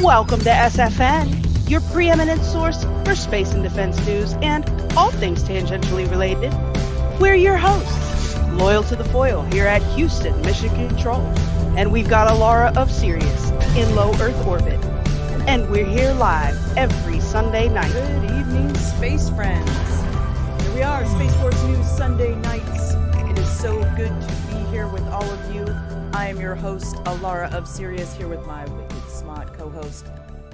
Welcome to SFN, your preeminent source for space and defense news and all things tangentially related. We're your hosts, loyal to the foil here at Houston, Mission Control. And we've got Alara of Sirius in low Earth orbit. And we're here live every Sunday night. Good evening, space friends. Here we are, Space Force News Sunday nights. It is so good to be here with all of you. I am your host, Alara of Sirius, here with my wicked smart co-host,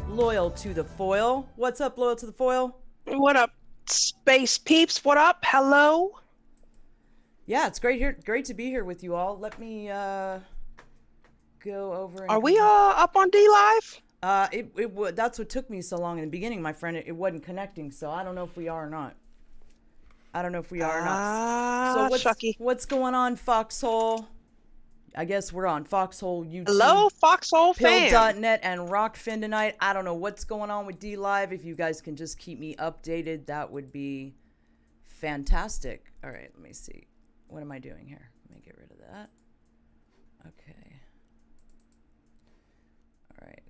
Loyal to the Foil. What's up, Loyal to the Foil? What up, space peeps? What up? Hello? Yeah, it's great to be here with you all. Let me go over and... Are we up on D Live? That's what took me so long in the beginning, my friend. It wasn't connecting, so I don't know if we are or not. So what's going on, Foxhole? I guess we're on Foxhole YouTube. Hello, Foxhole fam. Pill.net and Rockfin tonight. I don't know what's going on with D Live. If you guys can just keep me updated, that would be fantastic. All right, let me see. What am I doing here? Let me get rid of that. Okay. All right.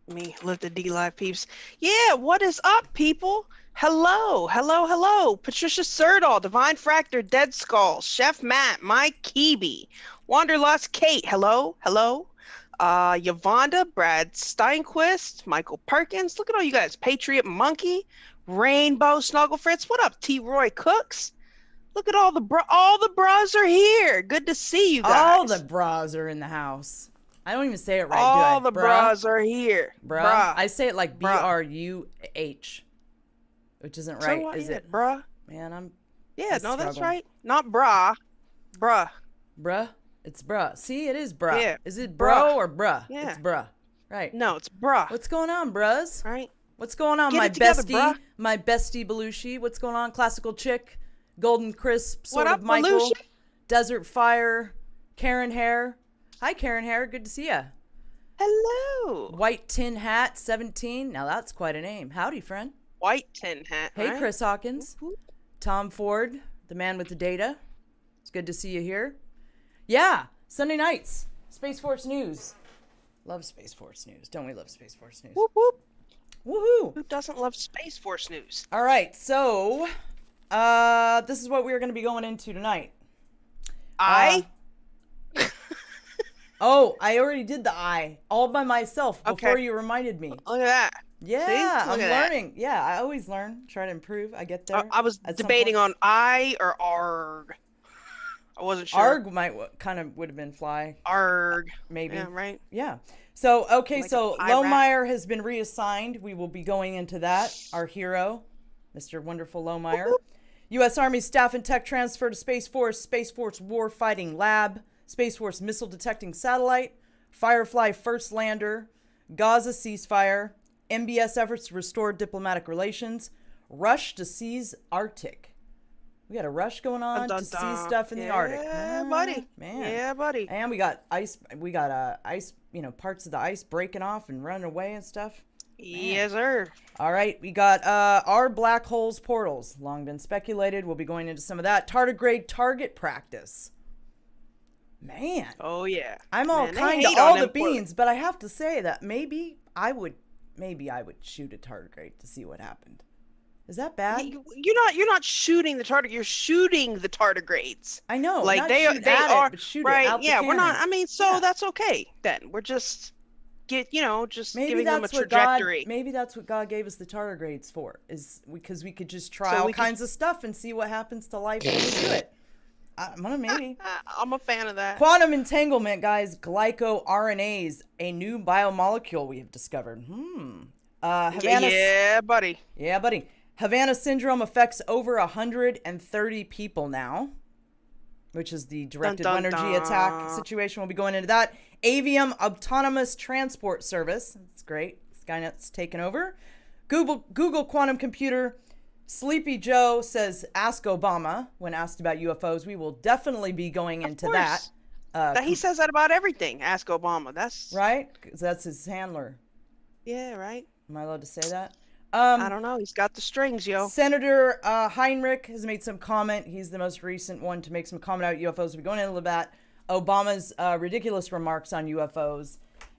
Me live the D Live peeps. Yeah, what is up, people? Hello. Patricia Serdal, Divine Fractor, Dead Skull, Chef Matt, Mike Keeby, Wanderlust Kate, hello. Yvonda, Brad Steinquist, Michael Perkins. Look at all you guys. Patriot Monkey, Rainbow Snuggle Fritz. What up, T. Roy Cooks? Look at all the bras are here. Good to see you guys. All the bras are in the house. I don't even say it right, all do I? The bras are here. Bruh. I say it like BRUH, which isn't right, so is it? Bruh. Man, I'm no, that's right. Not bra. Bruh. Bruh? It's bruh. See, it is bruh. Yeah. Is it bro or bruh? Yeah. It's bruh. Right. No, it's bruh. What's going on, bruz? Right. What's going on, Get my it together, bestie? bruh. My bestie Belushi. What's going on? Classical chick, golden crisp, sort What of up, Michael. Belushi? Desert Fire, Karen Hare. Hi, Karen Hare. Good to see ya. Hello. White Tin Hat 17. Now that's quite a name. Howdy, friend. White tin hat. Hey, right? Chris Hawkins. Tom Ford, the man with the data. It's good to see you here. Yeah, Sunday nights, Space Force News. Love Space Force News. Don't we love Space Force News? Whoop, whoop. Woohoo. Who doesn't love Space Force News? All right, so this is what we're going to be going into tonight. Oh, I already did the I all by myself before you reminded me. Look at that. Yeah, See? I'm Look at learning. Yeah, I always learn. Try to improve. I get there. I was debating on I or arg. I wasn't sure. Arg would have been fly. Arg. Maybe. Yeah, right. Yeah. So, okay, Like so a pie rat. Lohmeier has been reassigned. We will be going into that. Our hero, Mr. Wonderful Lohmeier. U.S. Army Staff and Tech transfer to Space Force Warfighting Lab, Space Force Missile Detecting Satellite, Firefly First Lander, Gaza Ceasefire, MBS efforts to restore diplomatic relations, rush to seize Arctic. We got a rush going on to seize stuff in the Arctic. Yeah, buddy. Man. Yeah, buddy. And we got ice. We got ice. Parts of the ice breaking off and running away and stuff. Yes, sir. All right, we got our black holes portals. Long been speculated. We'll be going into some of that. Tardigrade Target Practice. Man. Oh yeah. I'm all kind of all the beans, but I have to say that maybe I would shoot a tardigrade to see what happened. Is that bad? You're not shooting the tardigrade. You're shooting the tardigrades. I know. Like not they shoot are at it, but shoot right. it out the Yeah, we're cannon. not. I mean, so Yeah. that's okay then. We're just maybe giving them a that's what trajectory. Maybe that's what God gave us the tardigrades for, is because we could just try all kinds of stuff and see what happens to life when we do it. Maybe. I'm a fan of that. Quantum Entanglement, guys. GlycoRNAs, a new biomolecule we have discovered. Havana, Yeah, buddy. Yeah, buddy. Havana Syndrome affects over 130 people now, which is the directed Dun, dun, energy dun. attack situation. We'll be going into that. Aevum Autonomous Transport Service. That's great. Skynet's taken over. Google Quantum Computer. Sleepy Joe says, ask Obama when asked about UFOs. We will definitely be going into that. He says that about everything. Ask Obama. That's right? 'Cause that's his handler. Yeah, right. Am I allowed to say that? I don't know. He's got the strings, yo. Senator Heinrich has made some comment. He's the most recent one to make some comment about UFOs. We're going into that. Obama's ridiculous remarks on UFOs.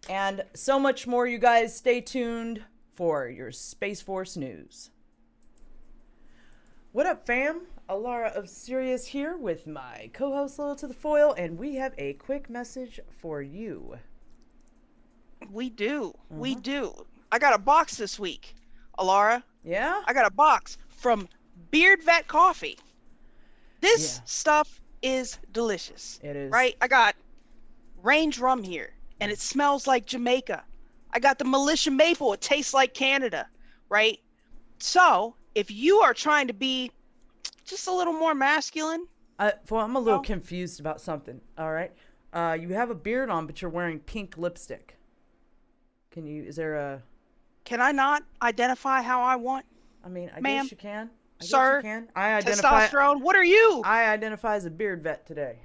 and so much more. You guys stay tuned for your Space Force news. What up, fam? Alara of Sirius here with my co-host Loyal to the Foil, and we have a quick message for you. We do. We do. I got a box this week, Alara. Yeah? I got a box from BeardVet Coffee. This stuff is delicious. It is. Right? I got Range Rum here, and it smells like Jamaica. I got the Militia Maple. It tastes like Canada. Right? So, if you are trying to be just a little more masculine. Well, I'm a little confused about something. All right. You have a beard on, but you're wearing pink lipstick. Can I not identify how I want? I mean, I guess you can. Sir, you can. I identify. Testosterone, what are you? I identify as a beard vet today.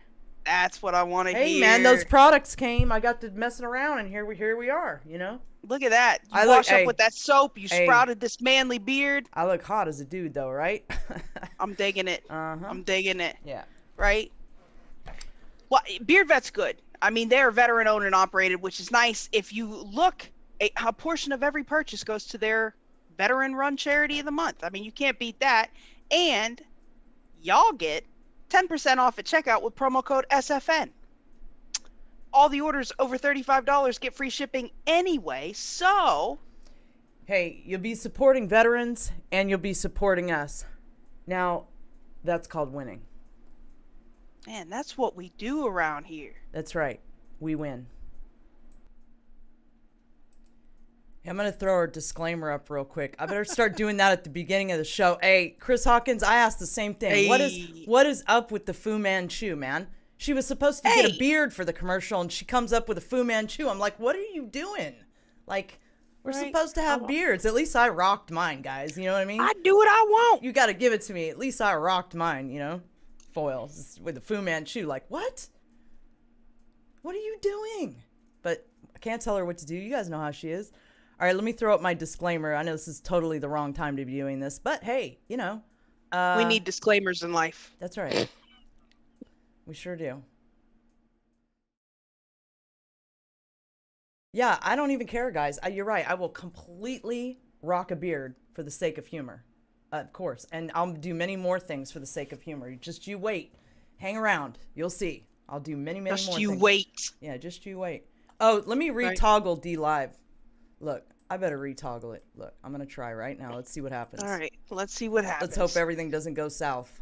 That's what I want to hear. Hey, man, those products came. I got to messing around, and here we are, you know? Look at that. You wash up with that soap. You sprouted this manly beard. I look hot as a dude, though, right? I'm digging it. I'm digging it. Yeah. Right? Well, BeardVet's good. I mean, they're veteran owned and operated, which is nice. If you look, a portion of every purchase goes to their veteran run charity of the month. I mean, you can't beat that. And y'all get 10% off at checkout with promo code SFN. All the orders over $35 get free shipping anyway, so... Hey, you'll be supporting veterans, and you'll be supporting us. Now, that's called winning. Man, that's what we do around here. That's right. We win. I'm going to throw our disclaimer up real quick. I better start doing that at the beginning of the show. Hey, Chris Hawkins, I asked the same thing. Hey. What is up with the Fu Manchu, man? She was supposed to get a beard for the commercial, and she comes up with a Fu Manchu. I'm like, what are you doing? Like, we're supposed to have beards. At least I rocked mine, guys. You know what I mean? I do what I want. You got to give it to me. At least I rocked mine, you know? Foils with the Fu Manchu. Like, what? What are you doing? But I can't tell her what to do. You guys know how she is. All right, let me throw up my disclaimer. I know this is totally the wrong time to be doing this, but hey, you know. We need disclaimers in life. That's right. We sure do. Yeah, I don't even care, guys. You're right. I will completely rock a beard for the sake of humor. Of course. And I'll do many more things for the sake of humor. Just you wait. Hang around. You'll see. I'll do many more things. Just you wait. Yeah, just you wait. Oh, let me retoggle D Live. Look, I better retoggle it. Look, I'm going to try right now. Let's see what happens. All right, let's see what happens. Let's hope everything doesn't go south.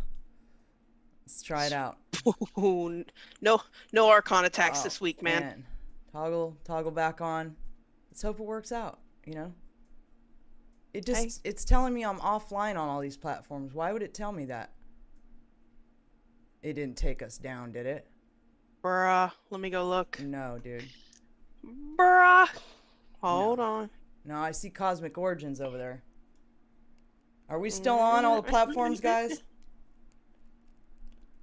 Let's try it out. No Archon attacks this week, man. Toggle back on. Let's hope it works out, you know? It's telling me I'm offline on all these platforms. Why would it tell me that? It didn't take us down, did it? Bruh, let me go look. No, dude. Bruh. Hold on. No, I see Cosmic Origins over there. Are we still on all the platforms, guys?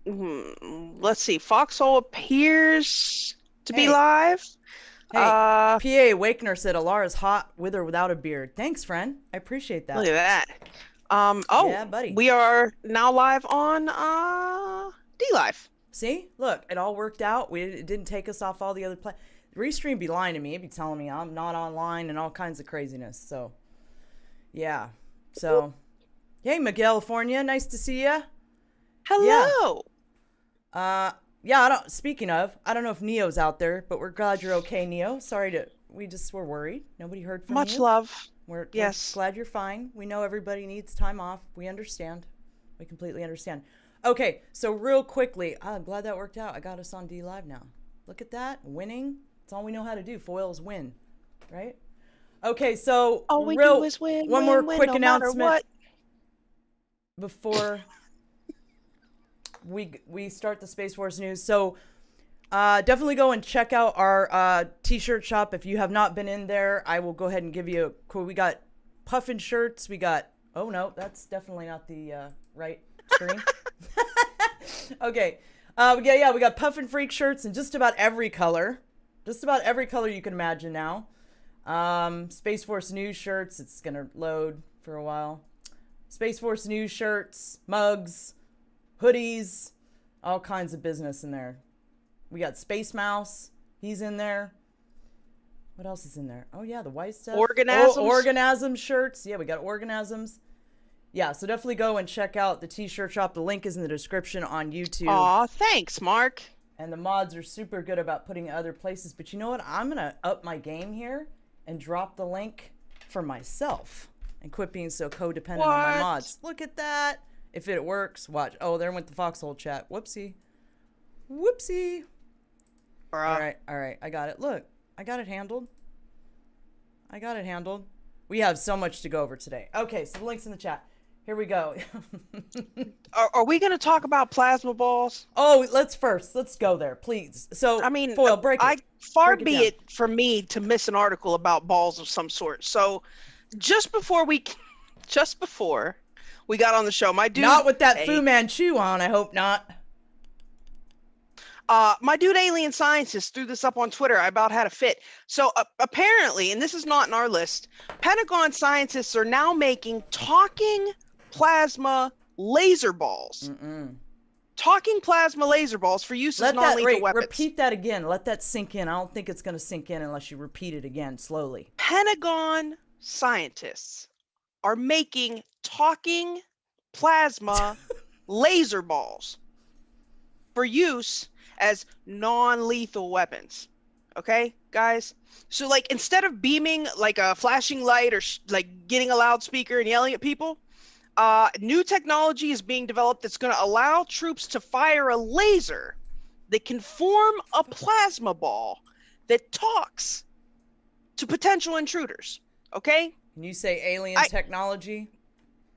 Let's see. Foxhole appears to be live. Hey, PA Awakener said Alara's hot with or without a beard. Thanks, friend. I appreciate that. Look at that. Yeah, buddy. We are now live on D-Live. See? Look, it all worked out. It didn't take us off all the other Restream be lying to me. It'd be telling me I'm not online and all kinds of craziness. So, yeah. So, hey, Miguel Fornia, nice to see ya. Hello. Yeah. Speaking of, I don't know if Neo's out there, but we're glad you're okay, Neo. We were worried. Nobody heard from you. Much love. We're glad you're fine. We know everybody needs time off. We understand. We completely understand. Okay, so real quickly, I'm glad that worked out. I got us on D Live now. Look at that, winning. That's all we know how to do. Foils win, right? Okay, so all we do is win. One more quick announcement before we start the Space Force news. So definitely go and check out our t-shirt shop. If you have not been in there, I will go ahead and give you a quote. We got puffin shirts. We got, oh no, that's definitely not the right screen. Okay. We got puffin freak shirts in just about every color. Just about every color you can imagine now. Space Force News shirts. It's going to load for a while. Space Force News shirts, mugs, hoodies, all kinds of business in there. We got Space Mouse. He's in there. What else is in there? Oh, yeah, the white stuff. Organisms. Oh, organism shirts. Yeah, we got organisms. Yeah, so definitely go and check out the t-shirt shop. The link is in the description on YouTube. Aw, thanks, Mark. And the mods are super good about putting other places. But you know what? I'm going to up my game here and drop the link for myself and quit being so codependent on my mods. Look at that. If it works, watch. Oh, there went the foxhole chat. Whoopsie. Whoopsie. Bruh. All right. I got it. Look, I got it handled. We have so much to go over today. Okay, so the link's in the chat. Here we go. Are we going to talk about plasma balls? Oh, let's go there, please. So, I mean, Foil, break it. Far be it from me to miss an article about balls of some sort. So, just before we got on the show, my dude. Not with that Fu Manchu on. I hope not. My dude, Alien Scientist, threw this up on Twitter. I about had a fit. So apparently, and this is not in our list, Pentagon scientists are now making talking plasma laser balls. Talking plasma laser balls for use as non-lethal weapons. Repeat that again. Let that sink in. I don't think it's going to sink in unless you repeat it again slowly. Pentagon scientists are making talking plasma laser balls for use as non-lethal weapons. Okay, guys? So, like, instead of beaming like a flashing light or like getting a loudspeaker and yelling at people, new technology is being developed that's going to allow troops to fire a laser that can form a plasma ball that talks to potential intruders. Okay? Can you say alien technology?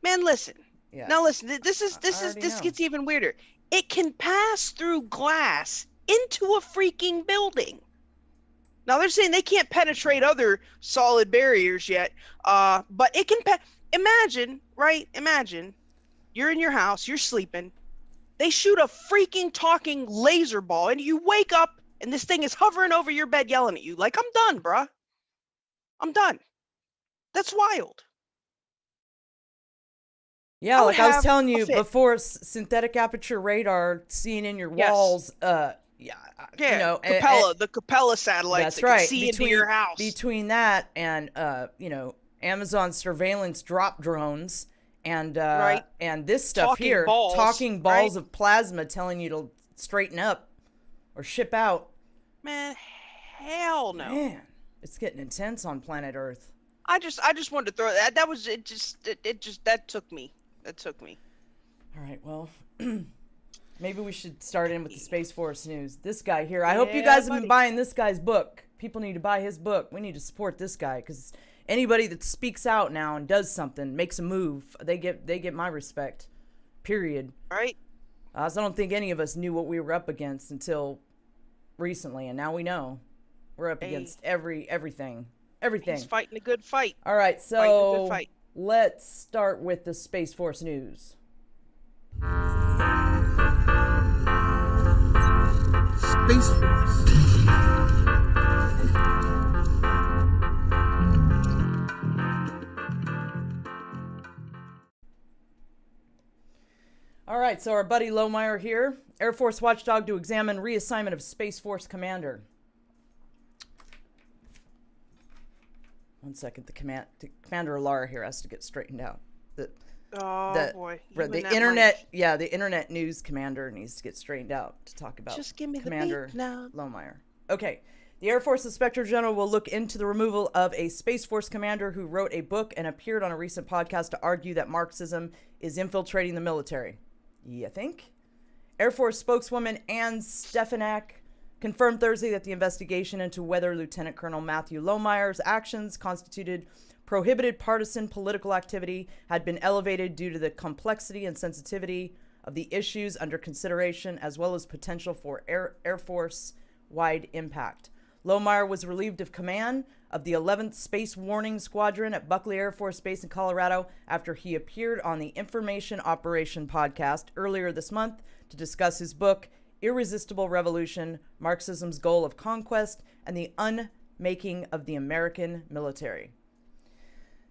Man, listen. Yeah. Now listen. This gets even weirder. It can pass through glass into a freaking building. Now they're saying they can't penetrate other solid barriers yet, but it can. Imagine, right? Imagine you're in your house, you're sleeping. They shoot a freaking talking laser ball, and you wake up, and this thing is hovering over your bed, yelling at you like, "I'm done, bruh. I'm done." That's wild. Yeah, like I was telling you before, synthetic aperture radar seen in your walls. You know, the Capella satellites. That's right. Can see into your house. Between that and Amazon surveillance drop drones and this stuff talking here, balls, talking balls of plasma telling you to straighten up or ship out. Man, hell no. Man, it's getting intense on planet Earth. I just wanted to throw that. That was it. That took me. All right, well, maybe we should start in with the Space Force news. This guy here, I hope you guys have been buying this guy's book. People need to buy his book. We need to support this guy because anybody that speaks out now and does something, makes a move, they get my respect. Period. Right. So I don't think any of us knew what we were up against until recently, and now we know. We're up against everything. He's fighting a good fight. All right, so let's start with the Space Force news. Space Force. All right, so our buddy Lohmeier here, Air Force watchdog to examine reassignment of Space Force commander. One second, the Commander Alara here has to get straightened out. Boy. The internet, the internet news commander needs to get straightened out to talk about Commander Lohmeier. Okay, the Air Force Inspector General will look into the removal of a Space Force commander who wrote a book and appeared on a recent podcast to argue that Marxism is infiltrating the military. You think? Air Force spokeswoman Ann Stefanak confirmed Thursday that the investigation into whether Lieutenant Colonel Matthew Lohmeier's actions constituted prohibited partisan political activity had been elevated due to the complexity and sensitivity of the issues under consideration, as well as potential for Air Force-wide impact. Lohmeier was relieved of command of the 11th Space Warning Squadron at Buckley Air Force Base in Colorado after he appeared on the Information Operation podcast earlier this month to discuss his book, Irresistible Revolution, Marxism's Goal of Conquest, and the Unmaking of the American Military.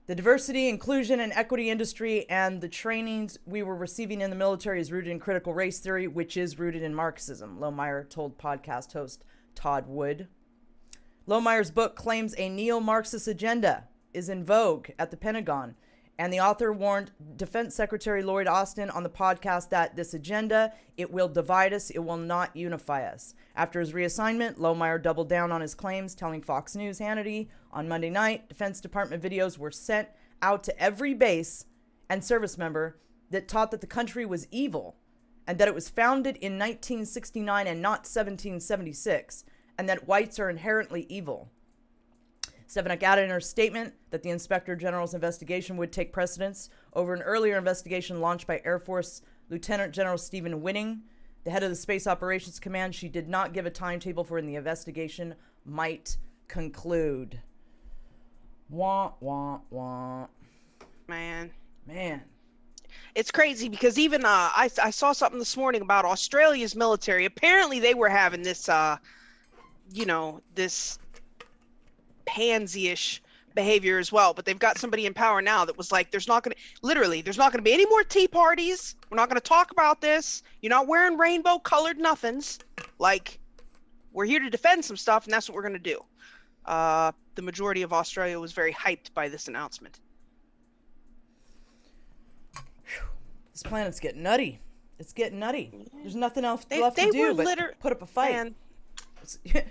The diversity, inclusion, and equity industry and the trainings we were receiving in the military is rooted in critical race theory, which is rooted in Marxism, Lohmeier told podcast host Todd Wood. Lohmeier's book claims a neo-Marxist agenda is in vogue at the Pentagon, and the author warned Defense Secretary Lloyd Austin on the podcast that this agenda, it will divide us, it will not unify us. After his reassignment, Lohmeier doubled down on his claims, telling Fox News Hannity on Monday night Defense Department videos were sent out to every base and service member that taught that the country was evil and that it was founded in 1969 and not 1776, and that whites are inherently evil. Stefanik added in her statement that the Inspector General's investigation would take precedence over an earlier investigation launched by Air Force Lieutenant General Stephen Winning, the head of the Space Operations Command. She did not give a timetable for when the investigation might conclude. Wah, wah, wah. Man. It's crazy because even I saw something this morning about Australia's military. Apparently they were having this, this pansy-ish behavior as well, but they've got somebody in power now that was like, there's not going to be any more tea parties. We're not going to talk about this. You're not wearing rainbow colored nothings. Like, we're here to defend some stuff, and that's what we're going to do. The majority of Australia was very hyped by this announcement. This planet's getting nutty. It's getting nutty. There's nothing else left to do but put up a fight. Man,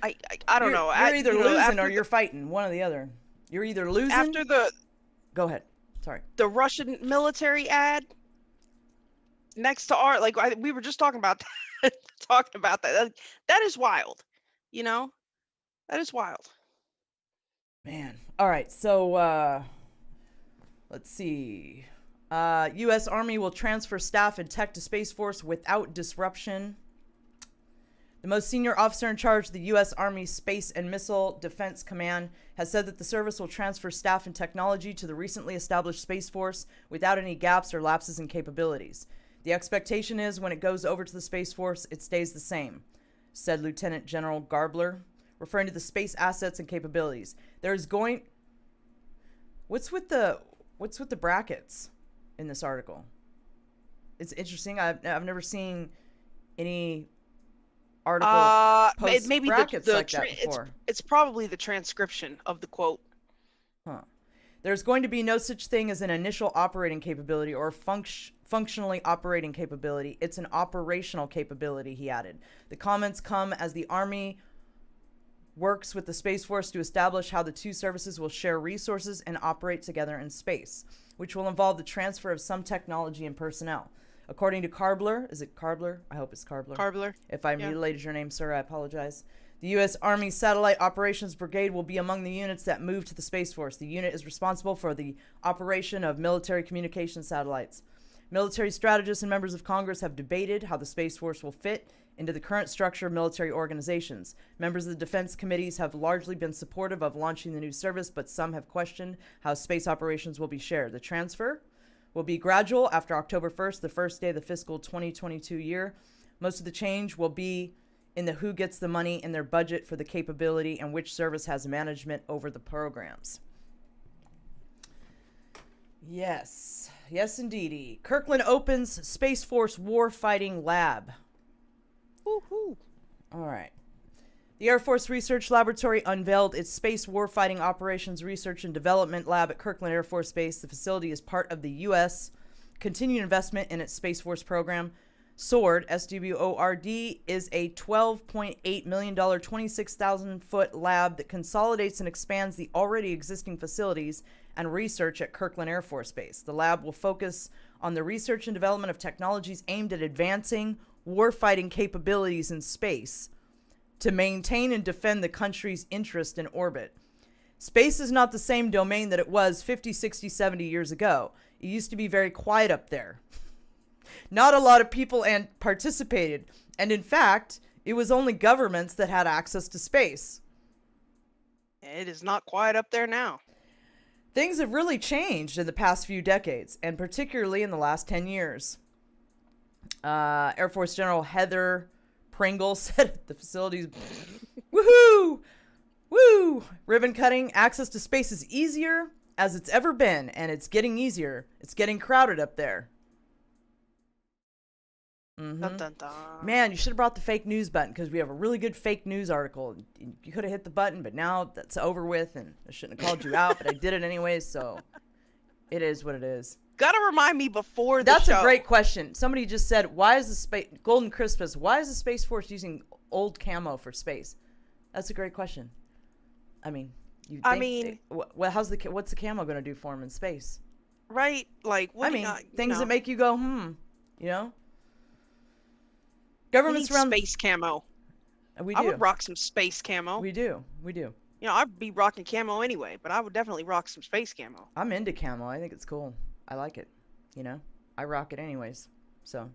I don't know. You're either losing or you're fighting. One or the other. You're either losing. After the. Go ahead. Sorry. The Russian military ad next to our, we were just talking about that. That is wild. That is wild. Man. All right. So, let's see. U.S. Army will transfer staff and tech to Space Force without disruption. The most senior officer in charge of the U.S. Army Space and Missile Defense Command has said that the service will transfer staff and technology to the recently established Space Force without any gaps or lapses in capabilities. The expectation is when it goes over to the Space Force, it stays the same, said Lieutenant General Garbler, referring to the space assets and capabilities. There's going... What's with the brackets in this article? It's interesting. I've never seen any article post maybe brackets like that before. It's probably the transcription of the quote. Huh. There's going to be no such thing as an initial operating capability or functionally operating capability. It's an operational capability, he added. The comments come as the Army works with the Space Force to establish how the two services will share resources and operate together in space, which will involve the transfer of some technology and personnel. According to Karbler, is it Karbler? I hope it's Karbler. Karbler. If I mutilated your name, sir, I apologize. The U.S. Army Satellite Operations Brigade will be among the units that move to the Space Force. The unit is responsible for the operation of military communication satellites. Military strategists and members of Congress have debated how the Space Force will fit into the current structure of military organizations. Members of the defense committees have largely been supportive of launching the new service, but some have questioned how space operations will be shared. The transfer will be gradual after October 1st, the first day of the fiscal 2022 year. Most of the change will be in the who gets the money in their budget for the capability and which service has management over the programs. Yes. Yes, indeedy. Kirkland opens Space Force Warfighting Lab. Woohoo. All right. The Air Force Research Laboratory unveiled its Space Warfighting Operations Research and Development Lab at Kirkland Air Force Base. The facility is part of the U.S. continued investment in its Space Force program. SWORD, S-W-O-R-D, is a $12.8 million, 26,000-foot lab that consolidates and expands the already existing facilities and research at Kirkland Air Force Base. The lab will focus on the research and development of technologies aimed at advancing warfighting capabilities in space to maintain and defend the country's interest in orbit. Space is not the same domain that it was 50, 60, 70 years ago. It used to be very quiet up there. Not a lot of people participated, and in fact, it was only governments that had access to space. It is not quiet up there now. Things have really changed in the past few decades, and particularly in the last 10 years. Air Force General Heather Pringle said the facility's woohoo! Woo! Ribbon cutting. Access to space is easier as it's ever been, and it's getting easier. It's getting crowded up there. Dun, dun, dun. Man, you should have brought the fake news button because we have a really good fake news article. You could have hit the button, but now that's over with, and I shouldn't have called you out, but I did it anyways, so it is what it is. Gotta remind me before the That's show. a great question. Somebody just said, why is the space, Golden Crispus, why is the Space Force using old camo for space? That's a great question. I mean, well, what's the camo going to do for them in space? Right? Like, what things that make you go, you know? We Governments need around space camo. We do. I would rock some space camo. We do. You know, I'd be rocking camo anyway, but I would definitely rock some space camo. I'm into camo. I think it's cool. I like it. You know, I rock it anyways. So.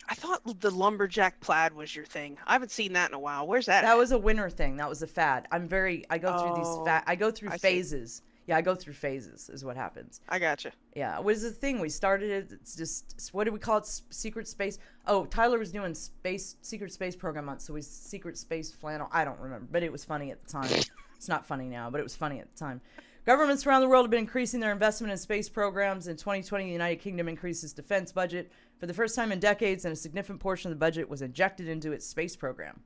I thought the lumberjack plaid was your thing. I haven't seen that in a while. Where's that? That was a winter thing. That was a fad. I go through phases. Yeah, I go through phases is what happens. I gotcha. Yeah, what is the thing? We started it. It's just, what do we call it? Secret space. Oh, Tyler was doing secret space program month, so we secret space flannel. I don't remember, but it was funny at the time. It's not funny now, but it was funny at the time. Governments around the world have been increasing their investment in space programs. In 2020, the United Kingdom increased its defense budget for the first time in decades, and a significant portion of the budget was injected into its space program.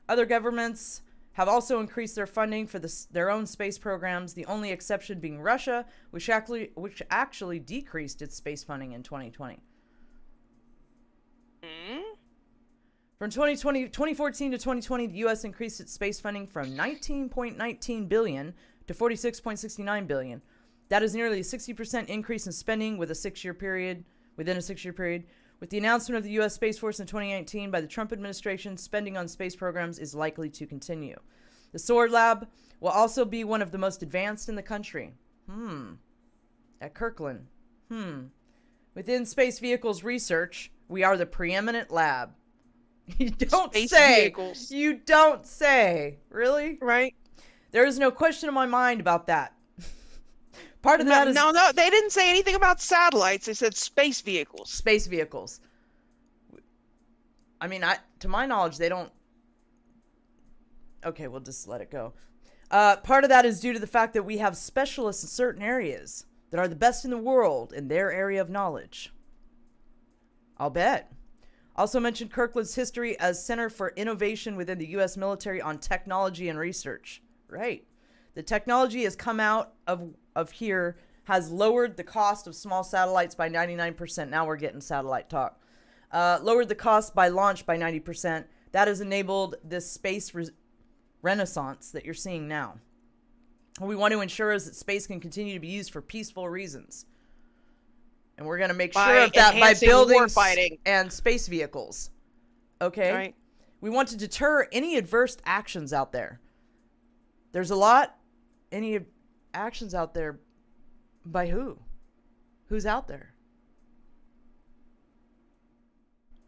Other governments have also increased their funding for their own space programs, the only exception being Russia, which actually decreased its space funding in 2020. From 2014 to 2020, the U.S. increased its space funding from $19.19 billion to $46.69 billion. That is nearly a 60% increase in spending within a 6-year period. With the announcement of the U.S. Space Force in 2019 by the Trump administration, spending on space programs is likely to continue. The SWORD Lab will also be one of the most advanced in the country. At Kirkland. Within space vehicles research, we are the preeminent lab. You don't Space say. vehicles. You don't say. Really? Right. There is no question in my mind about that. Part of that is... No, they didn't say anything about satellites. They said space vehicles. Space vehicles. I mean, to my knowledge, they don't... Okay, we'll just let it go. Part of that is due to the fact that we have specialists in certain areas that are the best in the world in their area of knowledge. I'll bet. Also mentioned Kirkland's history as Center for Innovation within the U.S. military on technology and research. Right. The technology has come out of here, has lowered the cost of small satellites by 99%. Now we're getting satellite talk. Lowered the cost by launch by 90%. That has enabled this space renaissance that you're seeing now. What we want to ensure is that space can continue to be used for peaceful reasons. And we're going to make sure of that by building warfighting and space vehicles. Okay? Right. We want to deter any adverse actions out there. There's a lot. Any actions out there by who? Who's out there?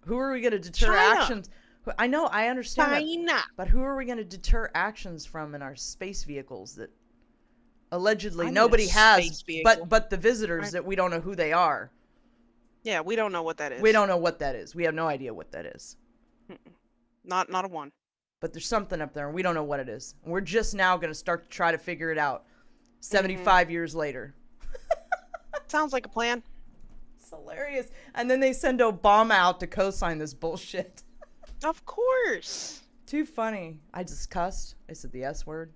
Who are we going to deter China. actions? I know, I understand China. that. But who are we going to deter actions from in our space vehicles that allegedly nobody has, but the visitors that we don't know who they are? Yeah, we don't know what that is. We don't know what that is. We have no idea what that is. Not a one. But there's something up there, and we don't know what it is. We're just now going to start to try to figure it out 75 years later. Sounds like a plan. It's hilarious. And then they send Obama out to co-sign this bullshit. Of course. Too funny. I just cussed. I said the S word.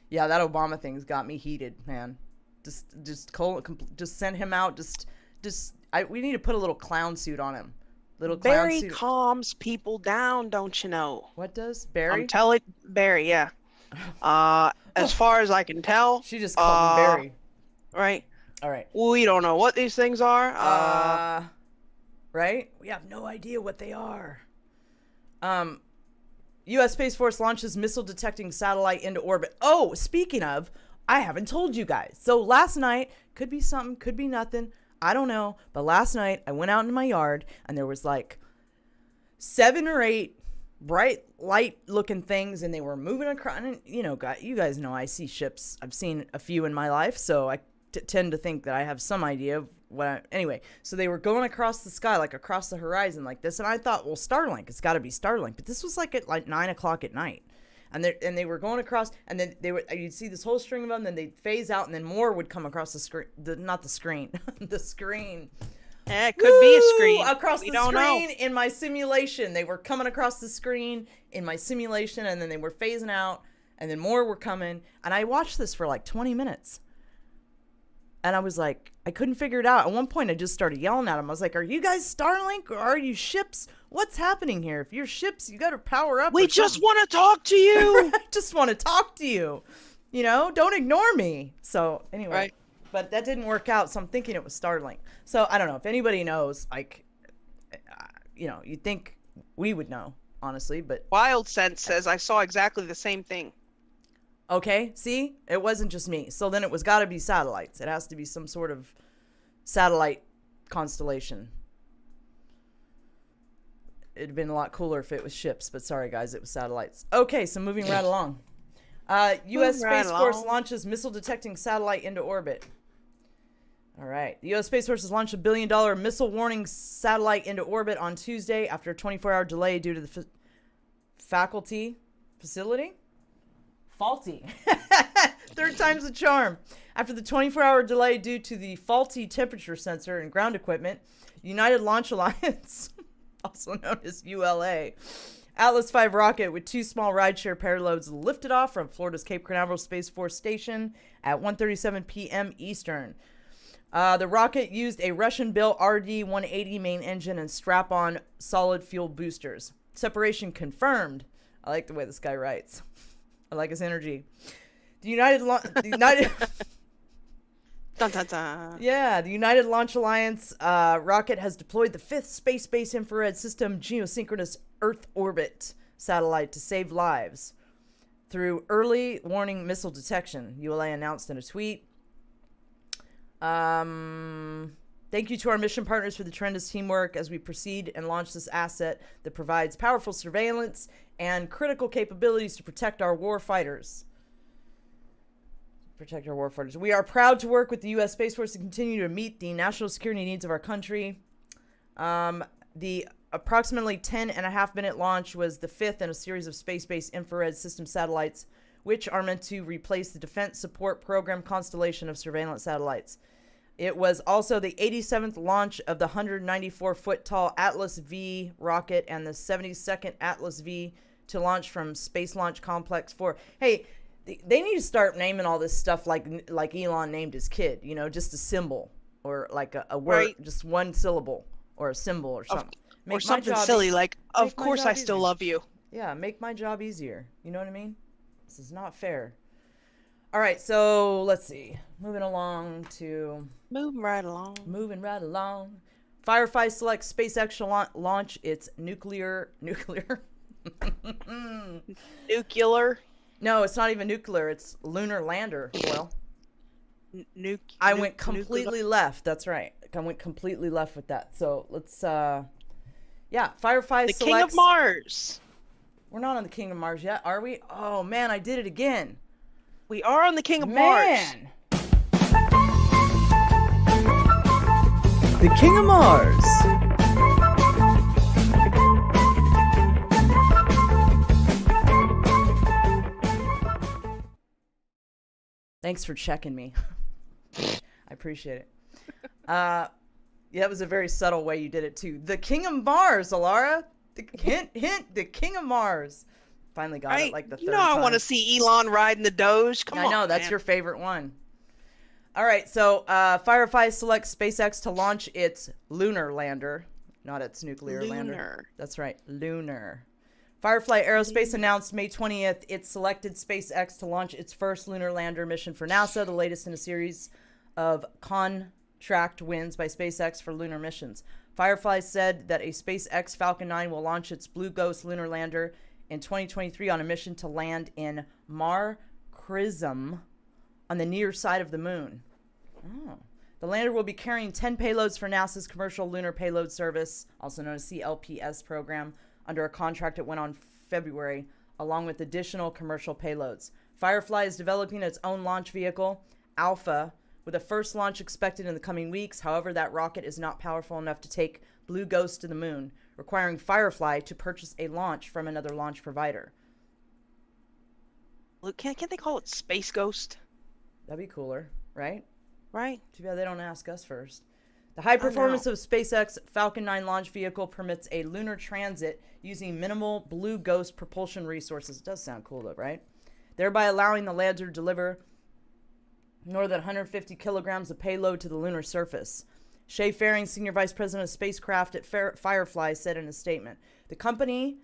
Yeah, that Obama thing's got me heated, man. Just send him out. We need to put a little clown suit on him. Little clown Barry suit. calms people down, don't you know? What does Barry? I'm telling Barry, yeah. As far as I can tell, She just called him Barry. right? All right. We don't know what these things are. Right? We have no idea what they are. U.S. Space Force launches missile detecting satellite into orbit. Oh, speaking of, I haven't told you guys. So last night, could be something, could be nothing. I don't know. But last night, I went out in my yard, and there was like 7 or 8 bright light looking things, and they were moving across. And, you know, you guys know I see ships. I've seen a few in my life, so I tend to think that I have some idea of anyway, so they were going across the sky, like across the horizon like this, and I thought, well, Starlink, it's got to be Starlink. But this was like at like 9 o'clock at night, and they were going across, and then you'd see this whole string of them, then they'd phase out, and then more would come across the screen, the screen. Yeah, it could be a screen. Across We the don't screen know. in my simulation. They were coming across the screen in my simulation, and then they were phasing out, and then more were coming. And I watched this for like 20 minutes. And I was like, I couldn't figure it out. At one point, I just started yelling at them. I was like, are you guys Starlink or are you ships? What's happening here? If you're ships, you got to power up. We just want to talk to you. I just want to talk to you. You know, don't ignore me. So anyway, Right. But that didn't work out. So I'm thinking it was Starlink. So I don't know if anybody knows, like, you know, you'd think we would know, honestly, but. Wild Sense says I saw exactly the same thing. Okay, see, it wasn't just me. So then it was got to be satellites. It has to be some sort of satellite constellation. It'd have been a lot cooler if it was ships, but sorry guys, it was satellites. Okay, so moving right along. U.S. Space Force launches missile detecting satellite into orbit. All right, the U.S. Space Force has launched $1 billion missile warning satellite into orbit on Tuesday after a 24-hour delay due to the faulty. Third time's the charm. After the 24-hour delay due to the faulty temperature sensor and ground equipment, United Launch Alliance, also known as ULA, Atlas V rocket with 2 small rideshare payloads lifted off from Florida's Cape Canaveral Space Force Station at 1:37 p.m. Eastern. The rocket used a Russian-built RD-180 main engine and strap-on solid fuel boosters. Separation confirmed. I like the way this guy writes. I like his energy. The United Dun, dun, dun. Yeah, the United Launch Alliance rocket has deployed the 5th space-based infrared system geosynchronous Earth orbit satellite to save lives through early warning missile detection, ULA announced in a tweet. Thank you to our mission partners for the tremendous teamwork as we proceed and launch this asset that provides powerful surveillance and critical capabilities to protect our war fighters. We are proud to work with the U.S. Space Force to continue to meet the national security needs of our country. The approximately 10.5-minute launch was the 5th in a series of space-based infrared system satellites, which are meant to replace the Defense Support Program constellation of surveillance satellites. It was also the 87th launch of the 194-foot-tall Atlas V rocket and the 72nd Atlas V to launch from Space Launch Complex 4. Hey, they need to start naming all this stuff like Elon named his kid, you know, just a symbol or like a word, Right. just one syllable or a symbol or something. Or something silly like, of my course job I still easier. love you. Yeah, make my job easier. You know what I mean? This is not fair. All right, so let's see. Moving Moving right along. Firefly selects SpaceX shall launch its nuclear. Nuclear. No, it's not even nuclear. It's Lunar Lander. Well, I went completely left. That's right. I went completely left with that. So let's, Firefly The selects. King of Mars. We're not on the King of Mars yet, are we? Oh man, I did it again. We are on the King of Mars. Man. The King of Mars. Thanks for checking me. I appreciate it. Yeah, that was a very subtle way you did it too. The King of Mars, Alara. Hint, the King of Mars. Finally got it like the third I time. want to see Elon riding the Doge. Come on, I know, that's man. your favorite one. All right, so Firefly selects SpaceX to launch its Lunar Lander, not its nuclear lander. Lunar. That's right, Lunar. Firefly Aerospace announced May 20th it selected SpaceX to launch its first lunar lander mission for NASA, the latest in a series of contract wins by SpaceX for lunar missions. Firefly said that a SpaceX Falcon 9 will launch its Blue Ghost lunar lander in 2023 on a mission to land in Mare Crisium on the near side of the moon. Oh. The lander will be carrying 10 payloads for NASA's Commercial Lunar Payload Service, also known as CLPS program, under a contract that went on February, along with additional commercial payloads. Firefly is developing its own launch vehicle, Alpha, with a first launch expected in the coming weeks. However, that rocket is not powerful enough to take Blue Ghost to the moon, requiring Firefly to purchase a launch from another launch provider. Look, can't they call it Space Ghost? That'd be cooler, right? Right. Too bad they don't ask us first. The high performance of SpaceX Falcon 9 launch vehicle permits a lunar transit using minimal Blue Ghost propulsion resources. It does sound cool though, right? Thereby allowing the lander to deliver more than 150 kilograms of payload to the lunar surface. Shay Faring, Senior Vice President of Spacecraft at Firefly, said in a statement, the company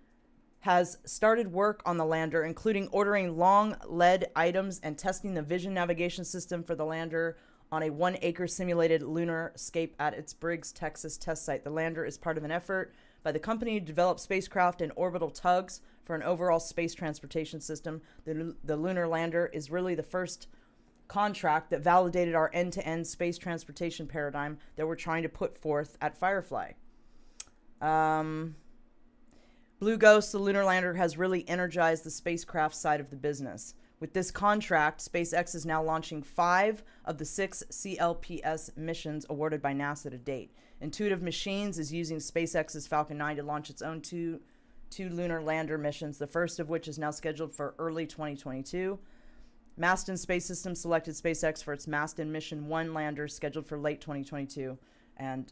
has started work on the lander, including ordering long lead items and testing the vision navigation system for the lander on a 1-acre simulated lunar scape at its Briggs, Texas test site. The lander is part of an effort by the company to develop spacecraft and orbital tugs for an overall space transportation system. The lunar lander is really the first contract that validated our end-to-end space transportation paradigm that we're trying to put forth at Firefly. Blue Ghost, the lunar lander, has really energized the spacecraft side of the business. With this contract, SpaceX is now launching 5 of the 6 CLPS missions awarded by NASA to date. Intuitive Machines is using SpaceX's Falcon 9 to launch its own two lunar lander missions, the first of which is now scheduled for early 2022. Masten Space Systems selected SpaceX for its Masten Mission 1 lander scheduled for late 2022. And,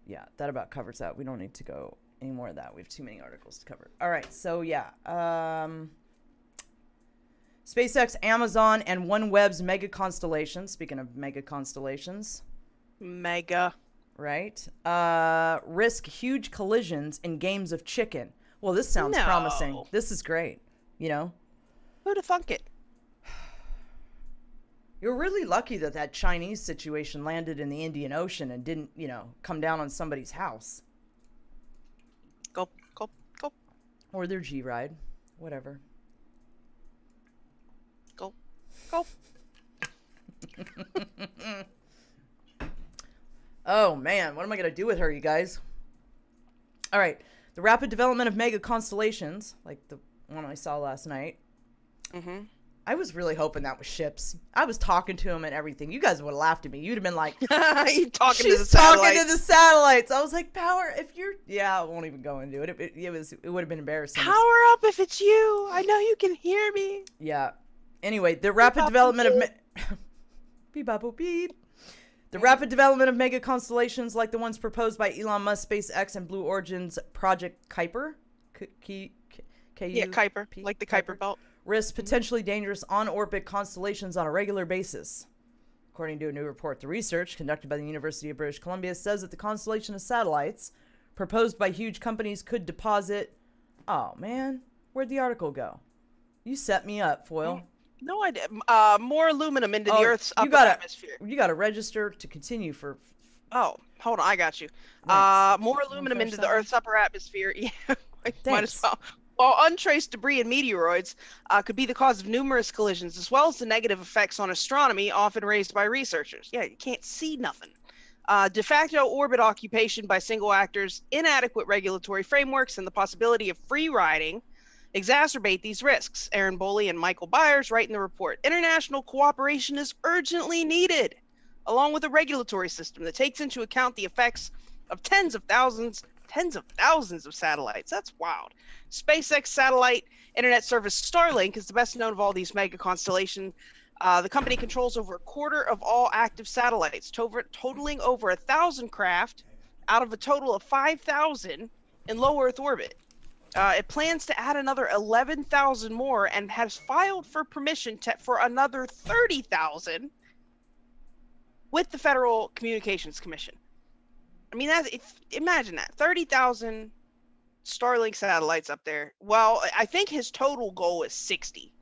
yeah, that about covers that. We don't need to go any more of that. We have too many articles to cover. All right, so yeah. SpaceX, Amazon, and OneWeb's mega constellations. Speaking of mega constellations. Mega. Right. Risk huge collisions in games of chicken. Well, this sounds promising. This is great. You know? Who'd have thunk it? You're really lucky that that Chinese situation landed in the Indian Ocean and didn't, you know, come down on somebody's house. Gulp, gulp, gulp. Or their G-Ride. Whatever. Gulp, gulp. Oh, man. What am I going to do with her, you guys? All right. The rapid development of mega constellations, like the one I saw last night. Mm-hmm. I was really hoping that was ships. I was talking to him and everything. You guys would have laughed at me. You'd have been like, you talking to the she's talking satellites. to the satellites. I was like, power, if you're, yeah, I won't even go into it. It would have been embarrassing. Power up if it's you. I know you can hear me. Yeah. Anyway, the rapid development of beep, bop, beep. The rapid development of mega constellations like the ones proposed by Elon Musk, SpaceX, and Blue Origin's Project Kuiper. Yeah, Kuiper, like the Kuiper Belt. Risk potentially dangerous on-orbit constellations on a regular basis. According to a new report, the research conducted by the University of British Columbia says that the constellation of satellites proposed by huge companies could deposit... Oh, man. Where'd the article go? You set me up, Foil. No, I did. More aluminum into the Earth's upper atmosphere. You got to register to continue for... Oh, hold on. I got you. More aluminum into the Earth's upper atmosphere. Yeah, might as well. While untraced debris and meteoroids could be the cause of numerous collisions, as well as the negative effects on astronomy often raised by researchers. Yeah, you can't see nothing. De facto orbit occupation by single actors, inadequate regulatory frameworks, and the possibility of free riding exacerbate these risks. Aaron Boley and Michael Byers write in the report, international cooperation is urgently needed, along with a regulatory system that takes into account the effects of tens of thousands of satellites. That's wild. SpaceX satellite internet service Starlink is the best known of all these mega constellations. The company controls over a quarter of all active satellites, totaling over 1,000 craft out of a total of 5,000 in low Earth orbit. It plans to add another 11,000 more and has filed for permission for another 30,000 with the Federal Communications Commission. I mean, imagine that. 30,000 Starlink satellites up there. Well, I think his total goal is 60.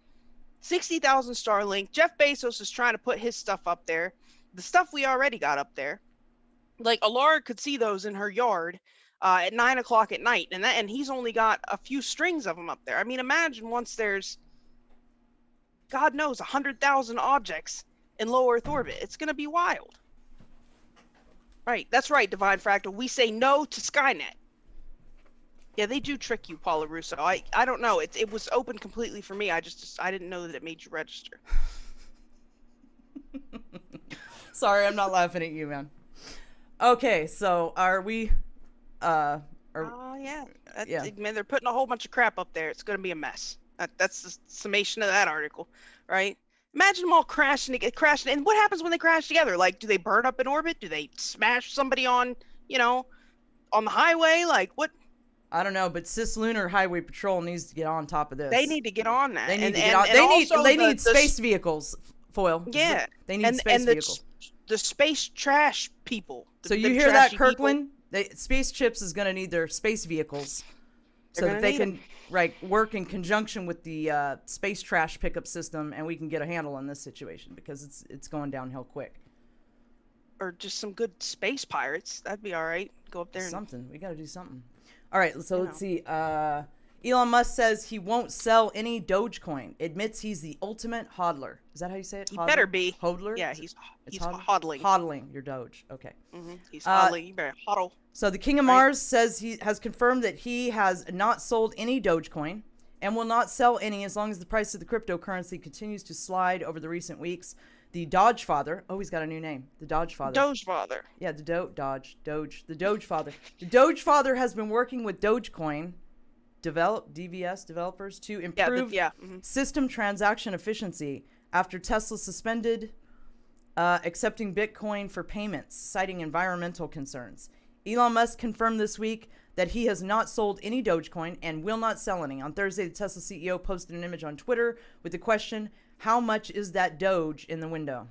60,000 Starlink. Jeff Bezos is trying to put his stuff up there. The stuff we already got up there. Like, Alara could see those in her yard at 9 o'clock at night. And he's only got a few strings of them up there. I mean, imagine once there's, God knows, 100,000 objects in low Earth orbit. It's going to be wild. Right, that's right, Divine Fractal. We say no to Skynet. Yeah, they do trick you, Paula Russo. I don't know. It was open completely for me. I didn't know that it made you register. Sorry, I'm not laughing at you, man. Okay, so are we? Yeah. Man, they're putting a whole bunch of crap up there. It's going to be a mess. That's the summation of that article, right? Imagine them all crashing, and what happens when they crash together? Like, do they burn up in orbit? Do they smash somebody on, on the highway? Like, what? I don't know, but Cislunar Highway Patrol needs to get on top of this. They need to get on that. They need to get on. They need space vehicles. Foil. Yeah. They need space vehicles. The space trash people. So you hear that, Kirkland? Space Chips is going to need their space vehicles so that they can work in conjunction with the space trash pickup system, and we can get a handle on this situation because it's going downhill quick. Or just some good space pirates. That'd be all right. Go up there and something. We got to do something. All right, so let's see. Elon Musk says he won't sell any Dogecoin. Admits he's the ultimate hodler. Is that how you say it? He better be. Hodler? Yeah, he's hodling. Hodling your Doge. Okay. He's hodling. You better hodl. So the King of Mars says he has confirmed that he has not sold any Dogecoin and will not sell any as long as the price of the cryptocurrency continues to slide over the recent weeks. The Doge Father. Oh, he's got a new name. The Doge Father. Doge Father. Yeah, the Doge. The Doge Father. The Doge Father has been working with Dogecoin DVS developers to improve system transaction efficiency after Tesla suspended accepting Bitcoin for payments, citing environmental concerns. Elon Musk confirmed this week that he has not sold any Dogecoin and will not sell any. On Thursday, the Tesla CEO posted an image on Twitter with the question, "How much is that Doge in the window?"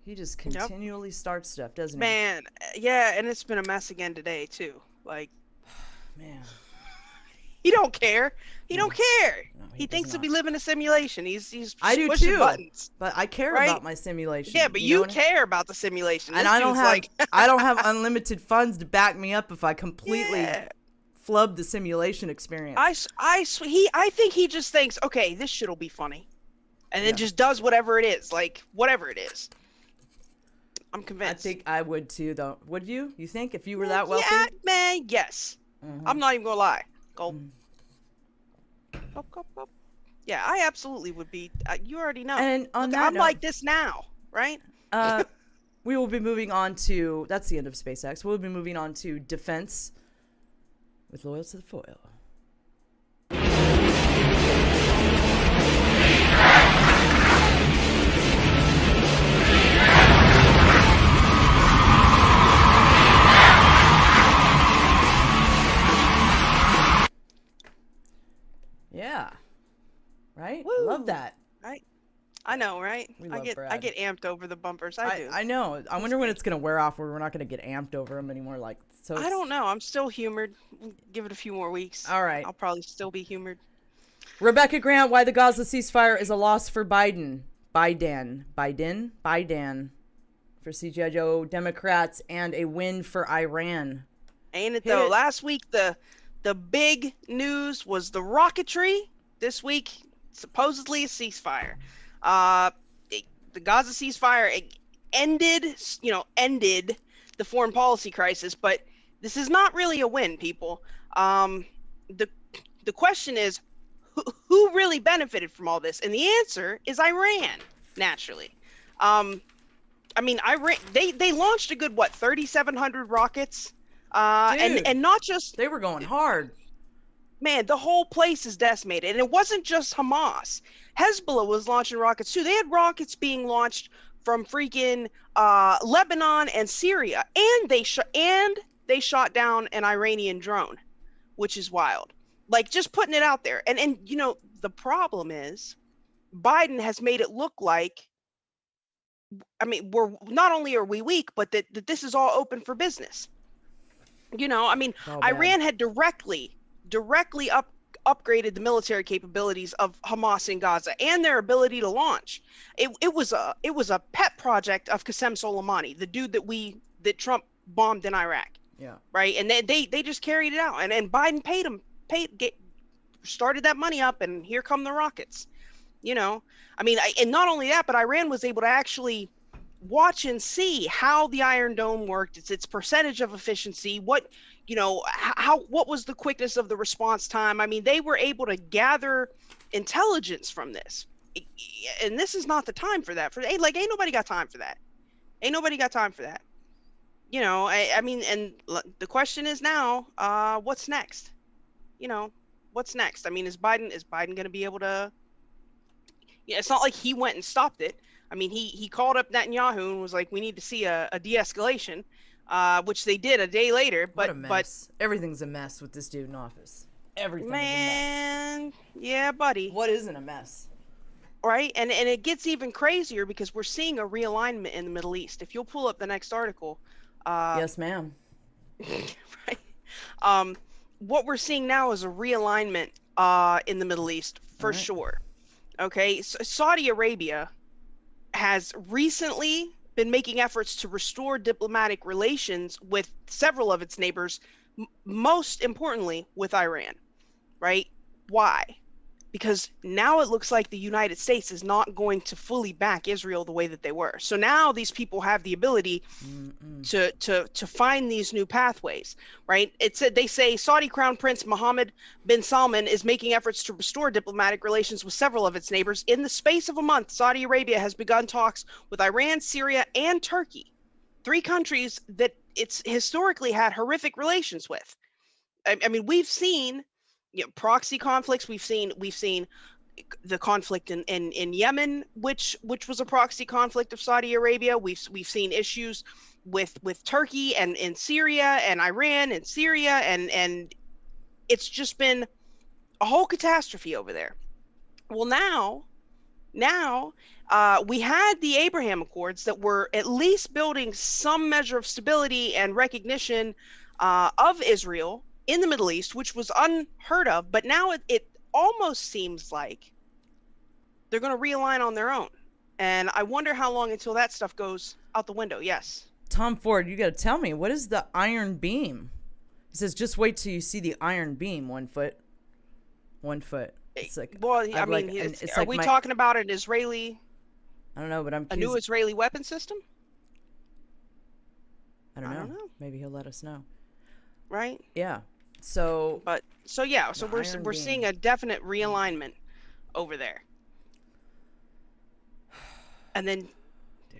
He just continually starts stuff, doesn't he? Man, yeah, and it's been a mess again today too. Like, man, he don't care. He don't care. No, he thinks that we live in a simulation. He's I do pushing too. buttons. But I care about my simulation. Yeah, but you care about the simulation. And I don't have I don't have unlimited funds to back me up if I completely flub the simulation experience. I think he just thinks, okay, this shit'll be funny, and then just does whatever it is, like whatever it is. I'm convinced. I think I would too, though. Would you? You think if you were that wealthy? Yeah, man. Yes. I'm not even gonna lie. Go. Go. Yeah, I absolutely would be. You already know. And on that I'm note, like this now, right? We will be moving on to. That's the end of SpaceX. We'll be moving on to defense with Loyal to the Foil. Yeah. Right? Woo. Love that. Right. I know, right? I get amped over the bumpers. I do. I know. I wonder when it's going to wear off where we're not going to get amped over them anymore. I don't know. I'm still humored. Give it a few more weeks. All right. I'll probably still be humored. Rebecca Grant, why the Gaza ceasefire is a loss for Biden. Biden for CGI Democrats and a win for Iran. Ain't it though? Last week the big news was the rocketry. This week, supposedly a ceasefire. The Gaza ceasefire ended the foreign policy crisis, but this is not really a win, people. The question is, who really benefited from all this? And the answer is Iran, naturally. Iran, they launched a good 3,700 rockets. And not just they were going hard. Man, the whole place is decimated, and it wasn't just Hamas. Hezbollah was launching rockets too. They had rockets being launched from freaking Lebanon and Syria, and they shot down an Iranian drone, which is wild. Like, just putting it out there. And the problem is, Biden has made it look like, we're not only are we weak, but that this is all open for business. Iran had directly upgraded the military capabilities of Hamas in Gaza and their ability to launch. It was a pet project of Qasem Soleimani, the dude that Trump bombed in Iraq. Yeah. Right. And they just carried it out, and Biden started that money up, and here come the rockets. And not only that, but Iran was able to actually watch and see how the Iron Dome worked. It's its percentage of efficiency. What was the quickness of the response time? They were able to gather intelligence from this, and this is not the time for that. Ain't nobody got time for that. Ain't nobody got time for that. And the question is now, what's next? What's next? Is Biden going to be able to? Yeah, it's not like he went and stopped it. I mean, he called up Netanyahu and was like, we need to see a de-escalation, which they did a day later. What a mess. Everything's a mess with this dude in office. Everything is a mess. Man, yeah, buddy. What isn't a mess? Right? And it gets even crazier because we're seeing a realignment in the Middle East. If you'll pull up the next article. Yes, ma'am. Right. What we're seeing now is a realignment in the Middle East for sure. Okay, so Saudi Arabia has recently been making efforts to restore diplomatic relations with several of its neighbors, most importantly with Iran, right? Why? Because now it looks like the United States is not going to fully back Israel the way that they were. So now these people have the ability to find these new pathways, right? They say Saudi Crown Prince Mohammed bin Salman is making efforts to restore diplomatic relations with several of its neighbors. In the space of a month, Saudi Arabia has begun talks with Iran, Syria, and Turkey, 3 countries that it's historically had horrific relations with. I mean, we've seen proxy conflicts. We've seen the conflict in Yemen, which was a proxy conflict of Saudi Arabia. We've seen issues with Turkey and in Syria and Iran and Syria, and it's just been a whole catastrophe over there. Well, now we had the Abraham Accords that were at least building some measure of stability and recognition of Israel in the Middle East, which was unheard of, but now it almost seems like they're going to realign on their own. And I wonder how long until that stuff goes out the window. Yes. Tom Ford, you got to tell me, what is the iron beam? He says, just wait till you see the iron beam. 1 foot. 1 foot. It's like, well, I mean, are we talking about an Israeli? I don't know, but a new Israeli weapon system? I don't know. Maybe he'll let us know. Right? Yeah. So we're seeing a definite realignment over there. And then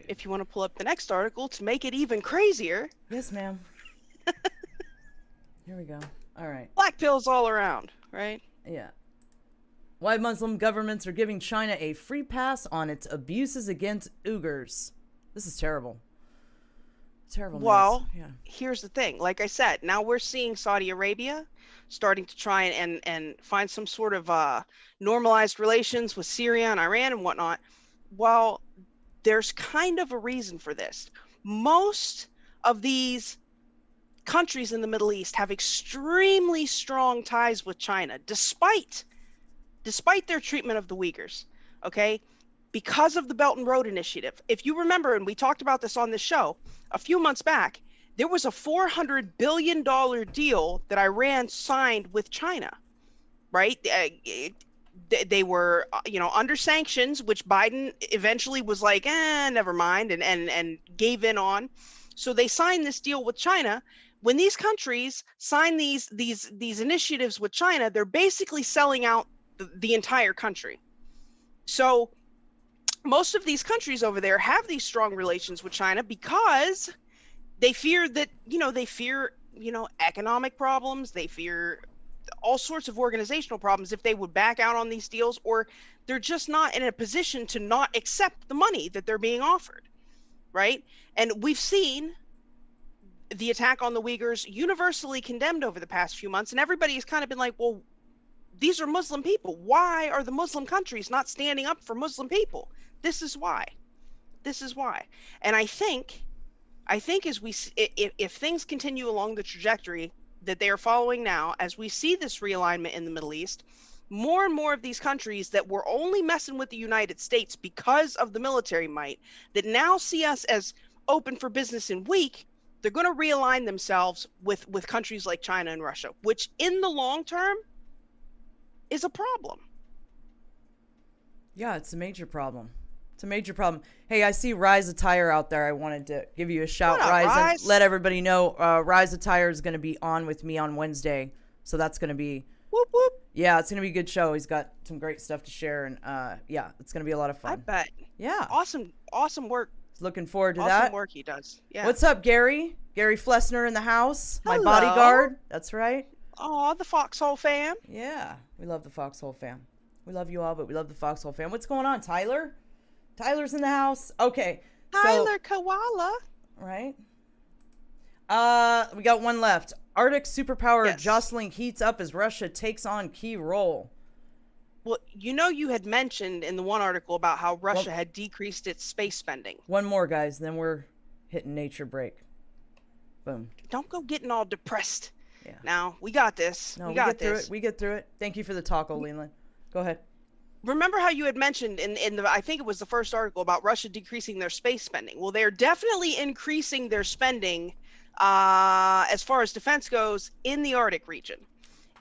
if you want to pull up the next article to make it even crazier. Yes, ma'am. Here we go. All right. Black pills all around, right? Yeah. Why Muslim governments are giving China a free pass on its abuses against Uyghurs. This is terrible. Terrible news. Well, here's the thing. Like I said, now we're seeing Saudi Arabia starting to try and find some sort of normalized relations with Syria and Iran and whatnot. Well, there's kind of a reason for this. Most of these countries in the Middle East have extremely strong ties with China, despite their treatment of the Uyghurs, okay? Because of the Belt and Road Initiative. If you remember, and we talked about this on this show a few months back, there was a $400 billion deal that Iran signed with China, right? They were, under sanctions, which Biden eventually was like, never mind, and gave in on. So they signed this deal with China. When these countries sign these initiatives with China, they're basically selling out the entire country. So most of these countries over there have these strong relations with China because they fear that, economic problems. They fear all sorts of organizational problems if they would back out on these deals, or they're just not in a position to not accept the money that they're being offered, right? And we've seen the attack on the Uyghurs universally condemned over the past few months, and everybody's kind of been like, well, these are Muslim people. Why are the Muslim countries not standing up for Muslim people? This is why. And I think as if things continue along the trajectory that they are following now, as we see this realignment in the Middle East, more and more of these countries that were only messing with the United States because of the military might, that now see us as open for business and weak, they're going to realign themselves with countries like China and Russia, which in the long term is a problem. Yeah, it's a major problem. Hey, I see Rise Attire out there. I wanted to give you a shout, Rise, and let everybody know Rise Attire is going to be on with me on Wednesday. So that's going to be, whoop, whoop. Yeah, it's going to be a good show. He's got some great stuff to share, and it's going to be a lot of fun. I bet. Yeah. Awesome work. Looking forward to that. Awesome work he does. Yeah. What's up, Gary? Gary Flessner in the house. Hello. My bodyguard. That's right. Oh, the Foxhole fam. Yeah, we love the Foxhole fam. We love you all, but we love the Foxhole fam. What's going on, Tyler? Tyler's in the house. Okay. Tyler Koala. Right. We got one left. Arctic superpower jostling heats up as Russia takes on key role. Well, you had mentioned in the one article about how Russia had decreased its space spending. One more, guys, then we're hitting nature break. Boom. Don't go getting all depressed. Yeah. Now, we got this. No, we got through this. it. We get through it. Thank you for the taco, Leland. Go ahead. Remember how you had mentioned in the, I think it was the first article about Russia decreasing their space spending. Well, they're definitely increasing their spending as far as defense goes in the Arctic region.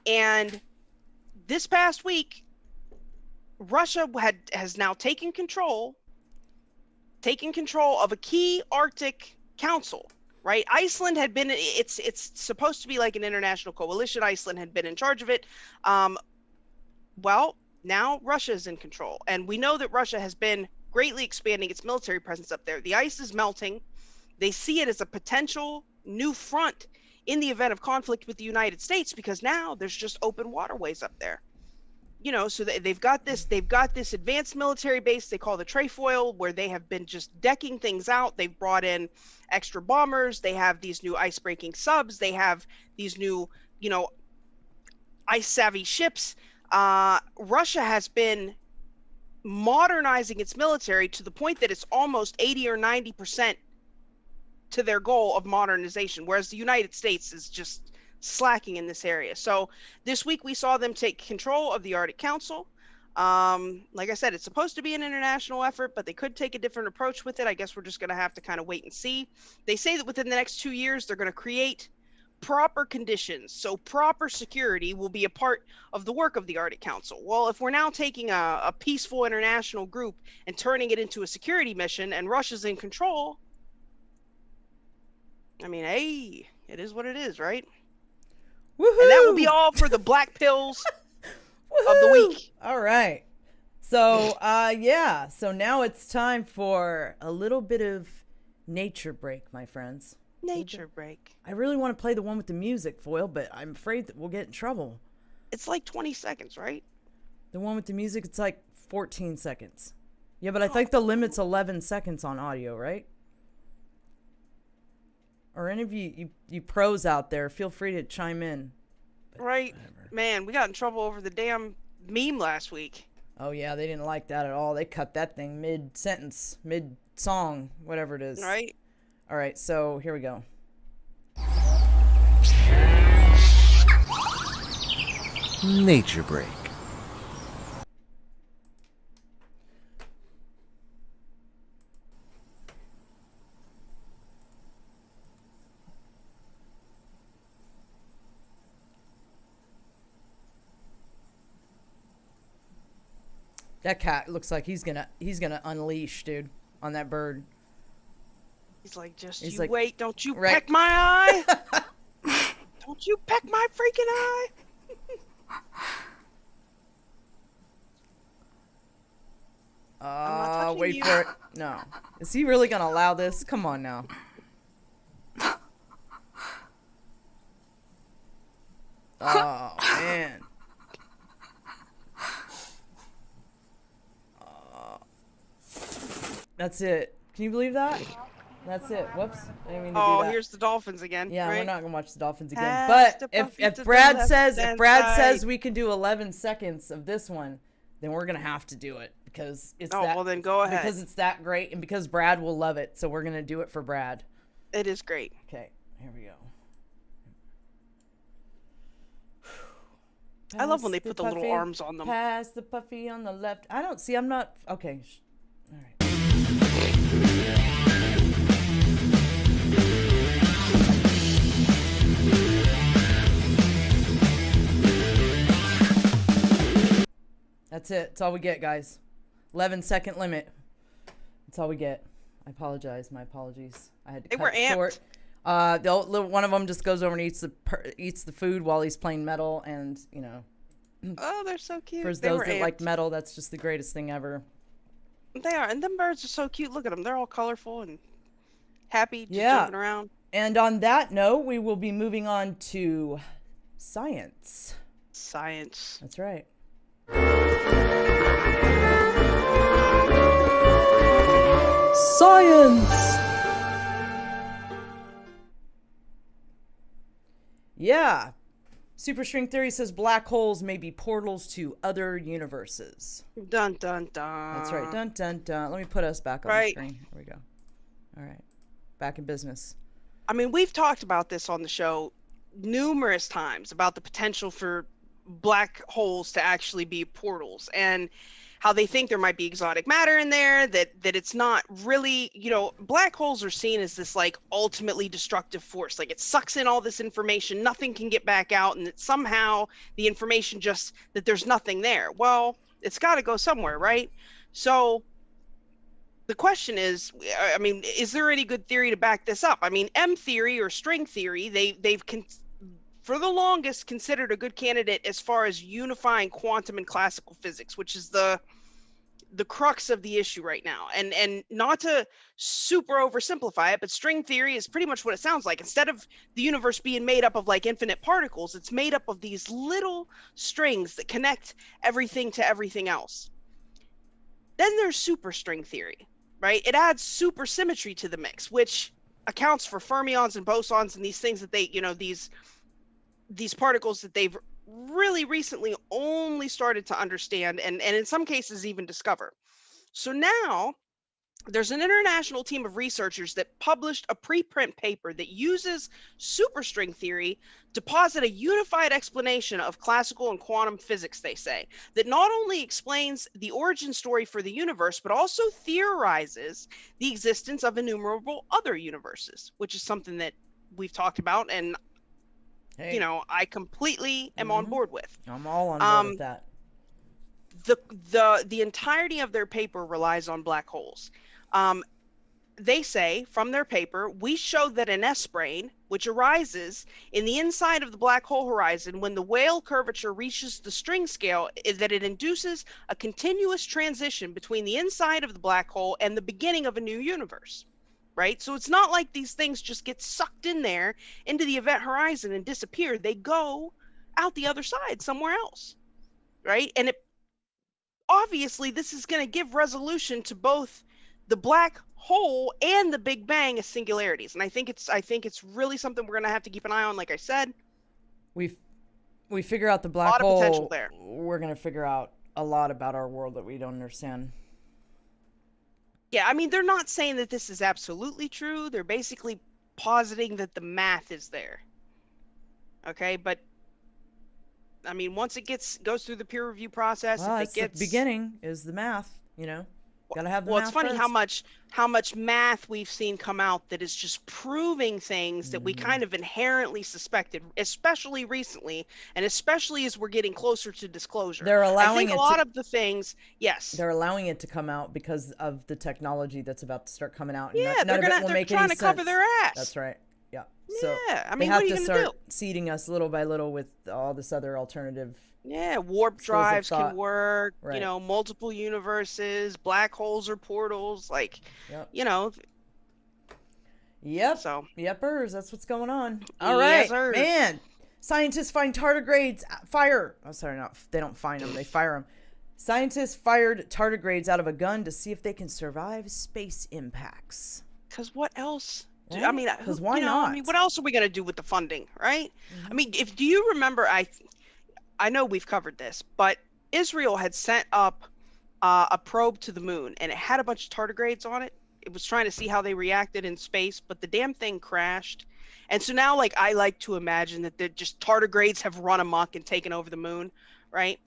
And this past week, Russia has now taken control of a key Arctic council, right? Iceland had been, it's supposed to be like an international coalition. Iceland had been in charge of it. Well, now Russia is in control. And we know that Russia has been greatly expanding its military presence up there. The ice is melting. They see it as a potential new front in the event of conflict with the United States, because now there's just open waterways up there. So they've got this advanced military base they call the Trefoil, where they have been just decking things out. They've brought in extra bombers. They have these new ice-breaking subs. They have these new, ice-savvy ships. Russia has been modernizing its military to the point that it's almost 80 or 90% to their goal of modernization, whereas the United States is just slacking in this area. So this week we saw them take control of the Arctic Council. Like I said, it's supposed to be an international effort, but they could take a different approach with it. I guess we're just going to have to kind of wait and see. They say that within the next 2 years, they're going to create proper conditions, so proper security will be a part of the work of the Arctic Council. Well, if we're now taking a peaceful international group and turning it into a security mission, and Russia's in control, I mean, hey, it is what it is, right? Woohoo! And that will be all for the black pills of the week. All right. So, yeah. So now it's time for a little bit of nature break, my friends. Nature break. I really want to play the one with the music, Foil, but I'm afraid that we'll get in trouble. It's like 20 seconds, right? The one with the music, it's like 14 seconds. Yeah, but I think the limit's 11 seconds on audio, right? Or any of you pros out there, feel free to chime in. But right. whatever. Man, we got in trouble over the damn meme last week. Oh, yeah, they didn't like that at all. They cut that thing mid-sentence, mid-song, whatever it is. Right. All right, so here we go. Nature break. That cat looks like he's gonna unleash, dude, on that bird. He's like, He's like, wait, don't you right. peck my eye. Don't you peck my freaking eye. Wait you. for it. No. Is he really gonna allow this? Come on now. Oh, man. That's it. Can you believe that? That's it. Whoops. I didn't mean to do Oh, that. here's the dolphins again. Yeah, right? we're not gonna watch the Dolphins again. Pass But the if puppy to the Brad says left-hand side. we can do 11 seconds of this one, then we're gonna have to do it because it's Oh, that. well, then go ahead. Because it's that great, and because Brad will love it, so we're gonna do it for Brad. It is great. Okay, here we go. I love when Pass they put the puffy, little arms on them. Pass the puffy on the left. I don't see. I'm not. Okay. All right. That's it. That's all we get, guys. 11-second limit. That's all we get. I apologize. My apologies. I had to They cut were it amped. short. One of them just goes over and eats the food while he's playing metal, and you know. Oh, they're so cute. For They those were that like amped. metal, that's just the greatest thing ever. They are, and them birds are so cute. Look at them; they're all colorful and happy, just Yeah. jumping around. And on that note, we will be moving on to science. Science. That's right. Science! Yeah. Superstring theory says black holes may be portals to other universes. Dun dun dun. That's right. Dun dun dun. Let me put us back on the Right. screen. Here we go. All right. Back in business. I mean, we've talked about this on the show numerous times about the potential for black holes to actually be portals, and how they think there might be exotic matter in there, that it's not really, black holes are seen as this like ultimately destructive force. Like it sucks in all this information, nothing can get back out, and that somehow the information just, that there's nothing there. Well, it's got to go somewhere, right? So the question is, I mean, is there any good theory to back this up? I mean, M theory or string theory, they've for the longest considered a good candidate as far as unifying quantum and classical physics, which is the crux of the issue right now. And not to super oversimplify it, but string theory is pretty much what it sounds like. Instead of the universe being made up of like infinite particles, it's made up of these little strings that connect everything to everything else. Then there's superstring theory, right? It adds supersymmetry to the mix, which accounts for fermions and bosons and these things that they, these particles that they've really recently only started to understand and in some cases even discover. So now there's an international team of researchers that published a preprint paper that uses superstring theory to posit a unified explanation of classical and quantum physics, they say, that not only explains the origin story for the universe, but also theorizes the existence of innumerable other universes, which is something that we've talked about and I completely am on board with. I'm all on board with that. The entirety of their paper relies on black holes. They say from their paper, we show that an S-brane, which arises in the inside of the black hole horizon when the Weyl curvature reaches the string scale, is that it induces a continuous transition between the inside of the black hole and the beginning of a new universe. Right? So it's not like these things just get sucked in there into the event horizon and disappear. They go out the other side somewhere else. Right? And obviously this is going to give resolution to both the black hole and the Big Bang as singularities. And I think it's really something we're going to have to keep an eye on. Like I said, we figure out the black lot of hole. potential there. We're going to figure out a lot about our world that we don't understand. Yeah, I mean, they're not saying that this is absolutely true. They're basically positing that the math is there. Okay, but I mean, once it goes through the peer review process, Well, if it gets the beginning is the math, Gotta have the well, math it's funny first. how much math we've seen come out that is just proving things that we kind of inherently suspected, especially recently, and especially as we're getting closer to disclosure. They're allowing I think it a lot of the things, yes. They're allowing it to come out because of the technology that's about to start coming out. Yeah, None of it will they're make trying any to cover sense. their ass. That's right. Yeah. Yeah, I mean, they have what are you to gonna start do? seeding us little by little with all this other alternative. Yeah, warp Schools of drives thought. can work, Right. Multiple universes, black holes or portals, like, Yep. Yep. So. Yepers. That's what's going on. All right, Yes, sir. man. Scientists find tardigrades fire. Oh, sorry, they don't find them. They fire them. Scientists fired tardigrades out of a gun to see if they can survive space impacts. Because what else? Right? I mean, 'Cause why not? I mean, what else are we going to do with the funding, right? I mean, do you remember, I know we've covered this, but Israel had sent up a probe to the moon, and it had a bunch of tardigrades on it. It was trying to see how they reacted in space, but the damn thing crashed. And so now, like, I like to imagine that just tardigrades have run amok and taken over the moon, right?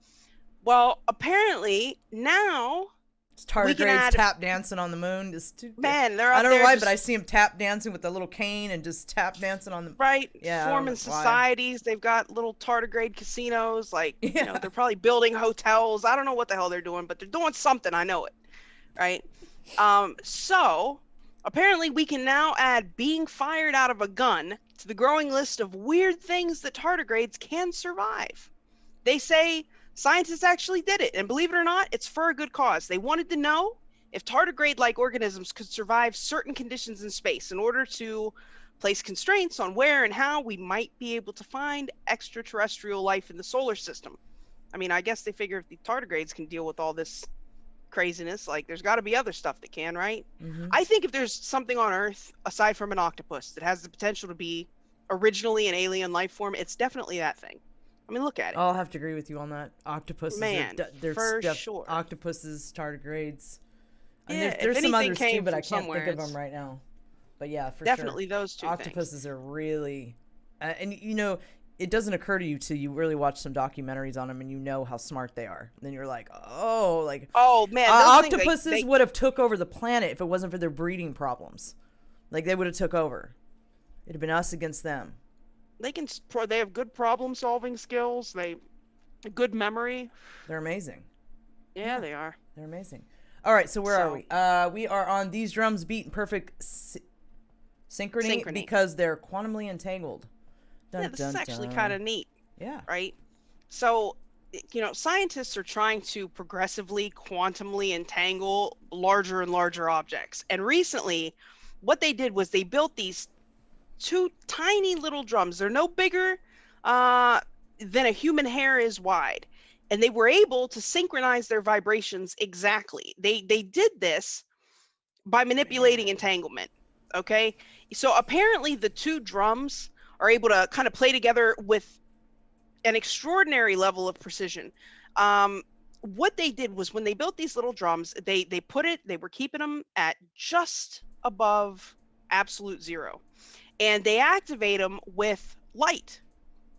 Well, apparently now Tardigrades tap dancing on the moon. Man, they're up I don't know there why, just- but I see them tap dancing with the little cane and just tap dancing on the right. Yeah, I don't Forming know why. societies. They've got little tardigrade casinos. Like, Yeah. they're probably building hotels. I don't know what the hell they're doing, but they're doing something. I know it. Right. So apparently we can now add being fired out of a gun to the growing list of weird things that tardigrades can survive. They say scientists actually did it, and believe it or not, it's for a good cause. They wanted to know if tardigrade-like organisms could survive certain conditions in space in order to place constraints on where and how we might be able to find extraterrestrial life in the solar system. I mean, I guess they figure if the tardigrades can deal with all this craziness, like there's got to be other stuff that can, right? Mm-hmm. I think if there's something on Earth aside from an octopus that has the potential to be originally an alien life form, it's definitely that thing. I mean, look at it. I'll have to agree with you on that. Octopuses Man, for sure. Octopuses, tardigrades. And Yeah, there's if some anything others too, came but I from can't think somewhere, of them right now. But yeah, for definitely sure. those two Octopuses things. are really, and you know, it doesn't occur to you till you really watch some documentaries on them and you know how smart they are. And then you're like, oh, like, Oh man, those octopuses things, would have took over the planet if it wasn't for their breeding problems. Like they would have took over. It'd have been us against them. they have good problem solving skills. They good memory. They're amazing. Yeah, they are. They're amazing. All right, so where are we? We are on these drums beat in perfect synchrony because they're quantumly entangled. Dun, yeah, this dun, is actually dun. kind of neat. Yeah. Right? So, you know, scientists are trying to progressively quantumly entangle larger and larger objects. And recently, what they did was they built these two tiny little drums. They're no bigger than a human hair is wide. And they were able to synchronize their vibrations exactly. They did this by manipulating entanglement. Okay? So apparently the two drums are able to kind of play together with an extraordinary level of precision. What they did was when they built these little drums, they were keeping them at just above absolute zero, and they activate them with light.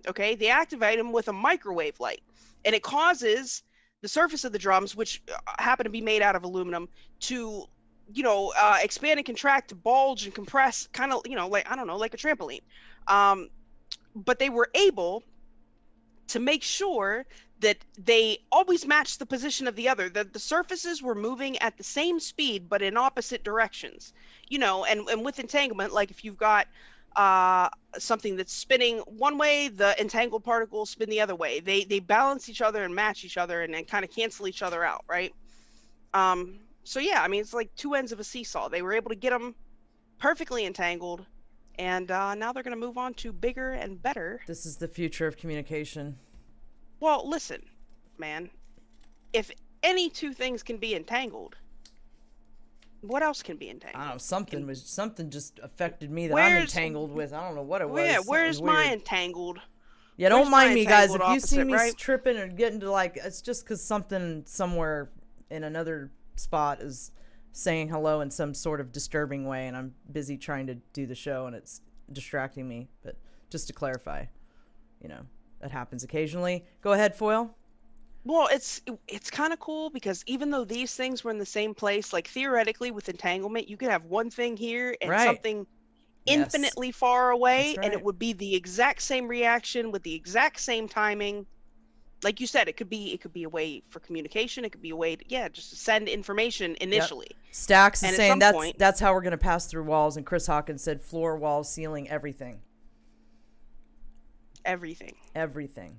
Okay, they activate them with a microwave light, and it causes the surface of the drums, which happen to be made out of aluminum, to expand and contract, to bulge and compress, kind of like, I don't know, like a trampoline. But they were able to make sure that they always matched the position of the other, that the surfaces were moving at the same speed but in opposite directions. And with entanglement, like if you've got something that's spinning one way, the entangled particles spin the other way. They balance each other and match each other and then kind of cancel each other out, right? So yeah, I mean, it's like two ends of a seesaw. They were able to get them perfectly entangled, and now they're going to move on to bigger and better. This is the future of communication. Well, listen, man. If any two things can be entangled, what else can be entangled? I don't know. Something just affected me that I'm entangled with. I don't know what it was. Yeah, where's my entangled? Yeah, don't mind me, guys. If you see me right? tripping or getting to it's just because something somewhere in another spot is saying hello in some sort of disturbing way, and I'm busy trying to do the show, and it's distracting me. But just to clarify, that happens occasionally. Go ahead, Foil. Well, it's kind of cool because even though these things were in the same place, like theoretically with entanglement, you could have one thing here and something infinitely far away, and it would be the exact same reaction with the exact same timing. Like you said, it could be a way for communication. It could be a way to, just to send information initially. Yep. Stacks is saying point, that's how we're going to pass through walls, and Chris Hawkins said floor, walls, ceiling, everything. Everything.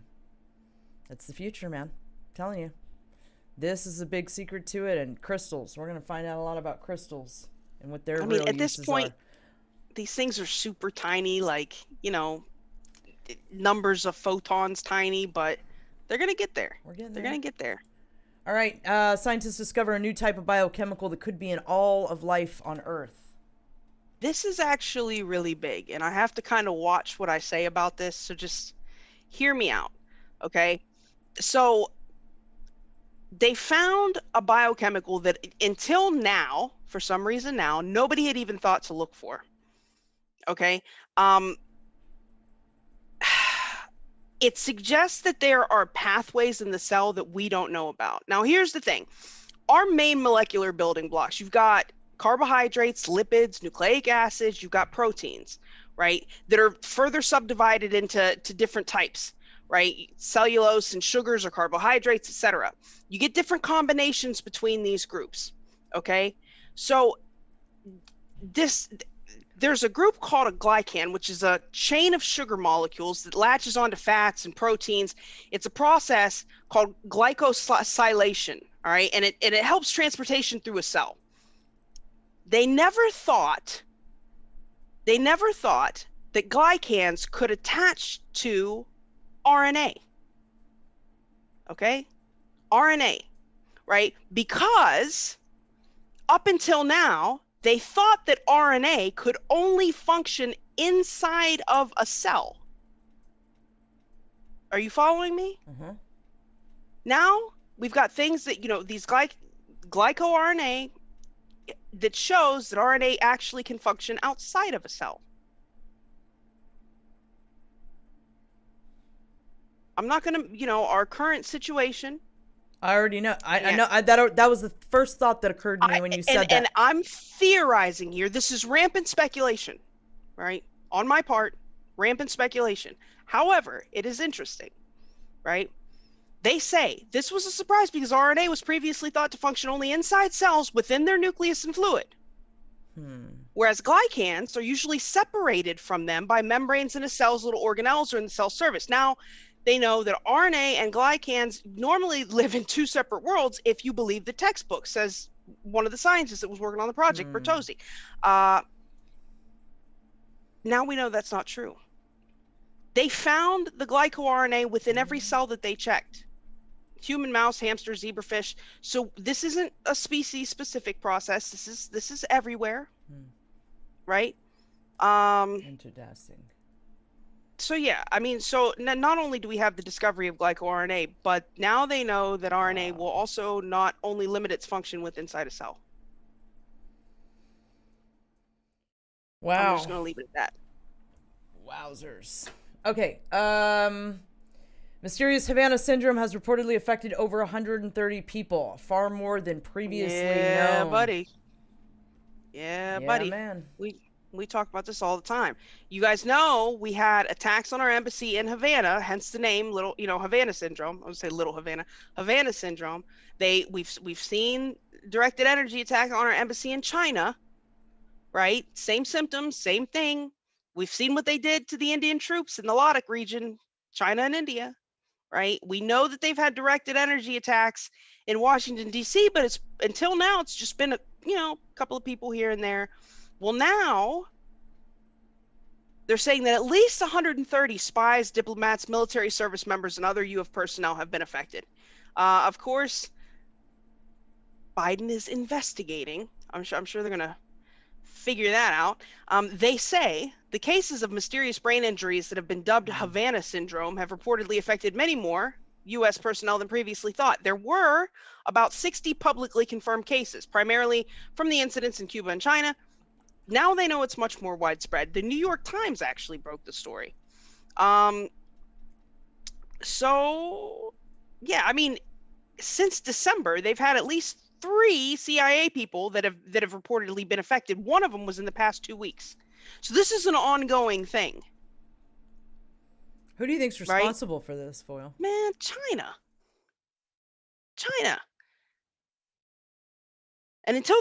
That's the future, man. I'm telling you. This is a big secret to it, and crystals. We're going to find out a lot about crystals and what their real uses are. At this point, these things are super tiny, like, numbers of photons tiny, but they're going to get there. They're going to get there. All right. Scientists discover a new type of biochemical that could be in all of life on Earth. This is actually really big, and I have to kind of watch what I say about this, so just hear me out, okay? So they found a biochemical that until now, for some reason now, nobody had even thought to look for, okay? It suggests that there are pathways in the cell that we don't know about. Now, here's the thing. Our main molecular building blocks, you've got carbohydrates, lipids, nucleic acids, you've got proteins, right, that are further subdivided into different types, right? Cellulose and sugars or carbohydrates, etc. You get different combinations between these groups, okay? So there's a group called a glycan, which is a chain of sugar molecules that latches onto fats and proteins. It's a process called glycosylation, all right? And it helps transportation through a cell. They never thought that glycans could attach to RNA. Okay? RNA, right? Because up until now, they thought that RNA could only function inside of a cell. Are you following me? Mm-hmm. Now we've got things that, these GlycoRNA that shows that RNA actually can function outside of a cell. I'm not going to, our current situation. I already know. I know that was the first thought that occurred to me when you said that. And I'm theorizing here. This is rampant speculation, right? On my part, rampant speculation. However, it is interesting, right? They say this was a surprise because RNA was previously thought to function only inside cells within their nucleus and fluid. Whereas glycans are usually separated from them by membranes in a cell's little organelles or in the cell surface. Now, they know that RNA and glycans normally live in two separate worlds if you believe the textbook, says one of the scientists that was working on the project, Bertozzi. Now we know that's not true. They found the glycoRNA within every cell that they checked. Human, mouse, hamster, zebrafish. So this isn't a species-specific process. This is everywhere, right? Interesting. So yeah, I mean, so not only do we have the discovery of glycoRNA, but now they know that RNA will also not only limit its function with inside a cell. Wow. I'm just going to leave it at that. Wowzers. Okay. Mysterious Havana Syndrome has reportedly affected over 130 people, far more than previously known. Yeah, buddy. Yeah, buddy. Man. We talk about this all the time. You guys know we had attacks on our embassy in Havana, hence the name Havana Syndrome. I would say Little Havana Syndrome. We've seen directed energy attack on our embassy in China, right? Same symptoms, same thing. We've seen what they did to the Indian troops in the Ladakh region, China and India, right? We know that they've had directed energy attacks in Washington, D.C., but until now, it's just been a couple of people here and there. Well, now they're saying that at least 130 spies, diplomats, military service members, and other UF personnel have been affected. Of course, Biden is investigating. I'm sure they're going to figure that out. They say the cases of mysterious brain injuries that have been dubbed Havana Syndrome have reportedly affected many more U.S. personnel than previously thought. There were about 60 publicly confirmed cases, primarily from the incidents in Cuba and China. Now they know it's much more widespread. The New York Times actually broke the story. So, yeah, I mean, since December, they've had at least 3 CIA people that have reportedly been affected. One of them was in the past 2 weeks. So this is an ongoing thing. Who do you think's responsible for this, Foyle? Man, China. And until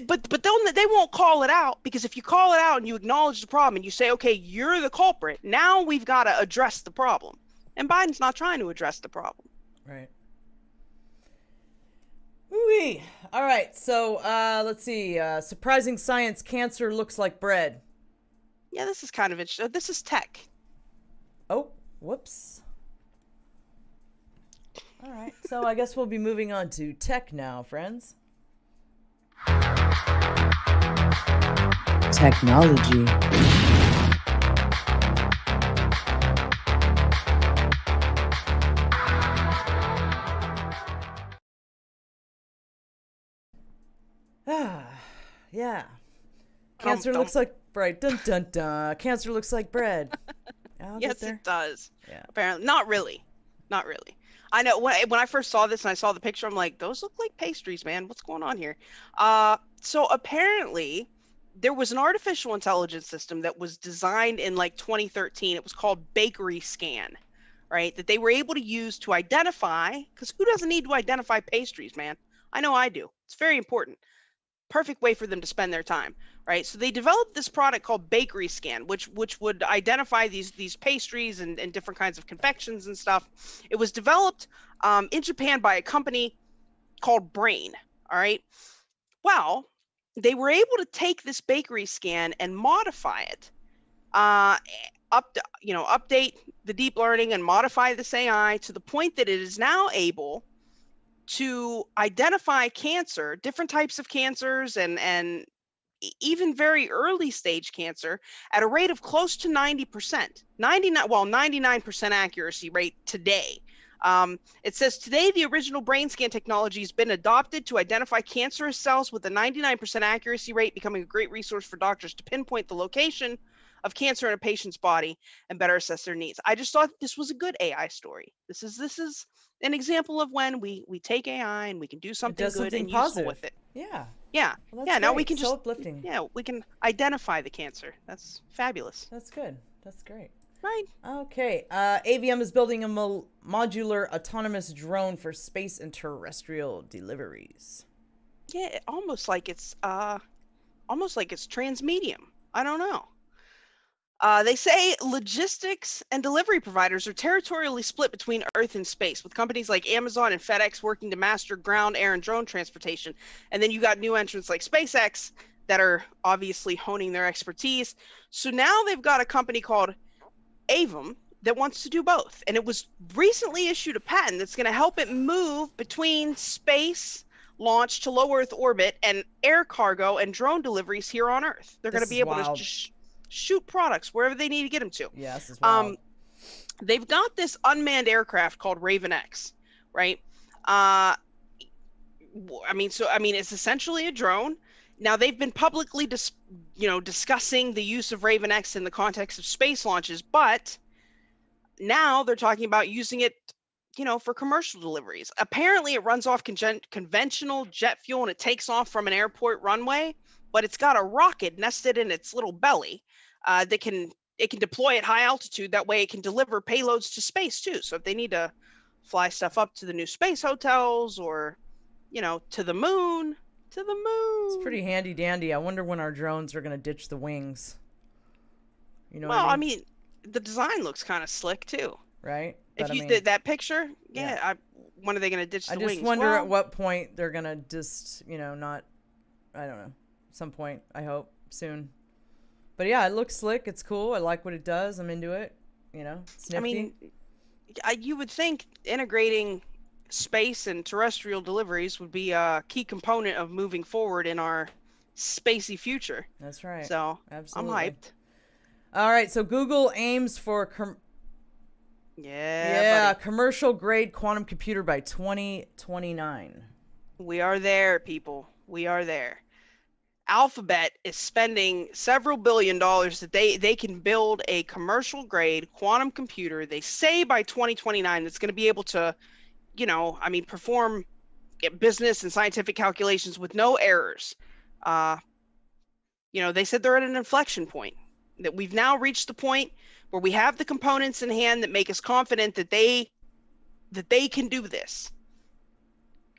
but they won't call it out, because if you call it out and you acknowledge the problem and you say, okay, you're the culprit, now we've got to address the problem. And Biden's not trying to address the problem. Right. Ooh-wee. All right. So let's see. Surprising science: cancer looks like bread. Yeah, this is kind of interesting. This is tech. Oh, whoops. All right. So I guess we'll be moving on to tech now, friends. Technology. Yeah. Cancer looks like bread. Dun dun dun. Cancer looks like bread. Yes, it does. Yeah. Apparently, not really. I know when I first saw this and I saw the picture, I'm like, those look like pastries, man. What's going on here? So apparently, there was an artificial intelligence system that was designed in like 2013. It was called Bakery Scan, right? That they were able to use to identify, because who doesn't need to identify pastries, man? I know I do. It's very important. Perfect way for them to spend their time, right? So they developed this product called Bakery Scan, which would identify these pastries and different kinds of confections and stuff. It was developed in Japan by a company called Brain. All right. Well, they were able to take this Bakery Scan and modify it, update the deep learning and modify this AI to the point that it is now able to identify cancer, different types of cancers, and even very early stage cancer at a rate of close to 90%, 99% accuracy rate today. It says today the original brain scan technology has been adopted to identify cancerous cells with a 99% accuracy rate, becoming a great resource for doctors to pinpoint the location of cancer in a patient's body and better assess their needs. I just thought this was a good AI story. This is an example of when we take AI and we can do something good and useful with it. Yeah. Yeah. Well, yeah. Now great. we can so just uplifting. Yeah, we can identify the cancer. That's fabulous. That's good. That's great. Right. Okay. Aevum is building a modular autonomous drone for space and terrestrial deliveries. Yeah, almost like it's transmedium. I don't know. They say logistics and delivery providers are territorially split between Earth and space, with companies like Amazon and FedEx working to master ground, air, and drone transportation. And then you got new entrants like SpaceX that are obviously honing their expertise. So now they've got a company called Aevum that wants to do both. And it was recently issued a patent that's going to help it move between space launch to low Earth orbit and air cargo and drone deliveries here on Earth. They're going to be able to just shoot products wherever they need to get them to. Yeah, this is wild. They've got this unmanned aircraft called Raven X, right? It's essentially a drone. Now they've been publicly discussing the use of Raven X in the context of space launches, but now they're talking about using it, for commercial deliveries. Apparently it runs off conventional jet fuel and it takes off from an airport runway, but it's got a rocket nested in its little belly that can deploy at high altitude. That way it can deliver payloads to space too. So if they need to fly stuff up to the new space hotels or, to the moon. It's pretty handy dandy. I wonder when our drones are going to ditch the wings. Well, I mean, the design looks kind of slick too. Right? If you did that picture, when are they going to ditch the wings? I just wonder at what point they're going to just, not, I don't know, some point, I hope, soon. But yeah, it looks slick. It's cool. I like what it does. I'm into it. It's nifty. I mean, you would think integrating space and terrestrial deliveries would be a key component of moving forward in our spacey future. That's right. So absolutely. I'm hyped. All right. So Google aims for commercial grade quantum computer by 2029. We are there, people. We are there. Alphabet is spending several $1 billion that they can build a commercial grade quantum computer. They say by 2029 that's going to be able to, perform business and scientific calculations with no errors. They said they're at an inflection point, that we've now reached the point where we have the components in hand that make us confident that they can do this.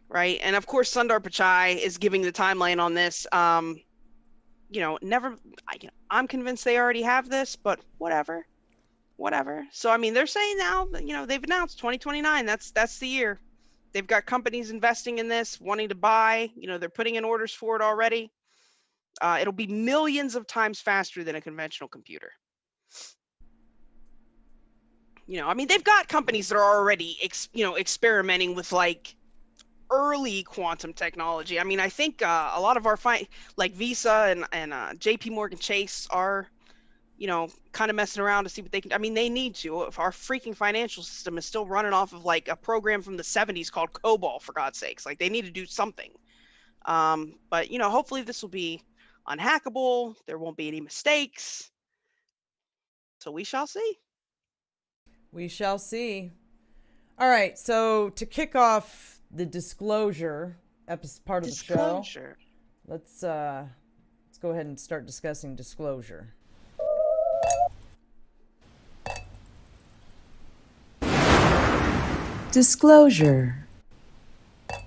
Right. And of course, Sundar Pichai is giving the timeline on this. I'm convinced they already have this, but whatever. So, they're saying now that, they've announced 2029. That's the year. They've got companies investing in this, wanting to buy, they're putting in orders for it already. It'll be millions of times faster than a conventional computer. They've got companies that are already, experimenting with early quantum technology. I think a lot of our like Visa and JP Morgan Chase are, kind of messing around to see what they can. They need to. If our freaking financial system is still running off of a program from the 70s called COBOL, for God's sakes, they need to do something. But hopefully this will be unhackable. There won't be any mistakes. So we shall see. We shall see. All right. So to kick off the disclosure part of the show, let's go ahead and start discussing disclosure. Disclosure. All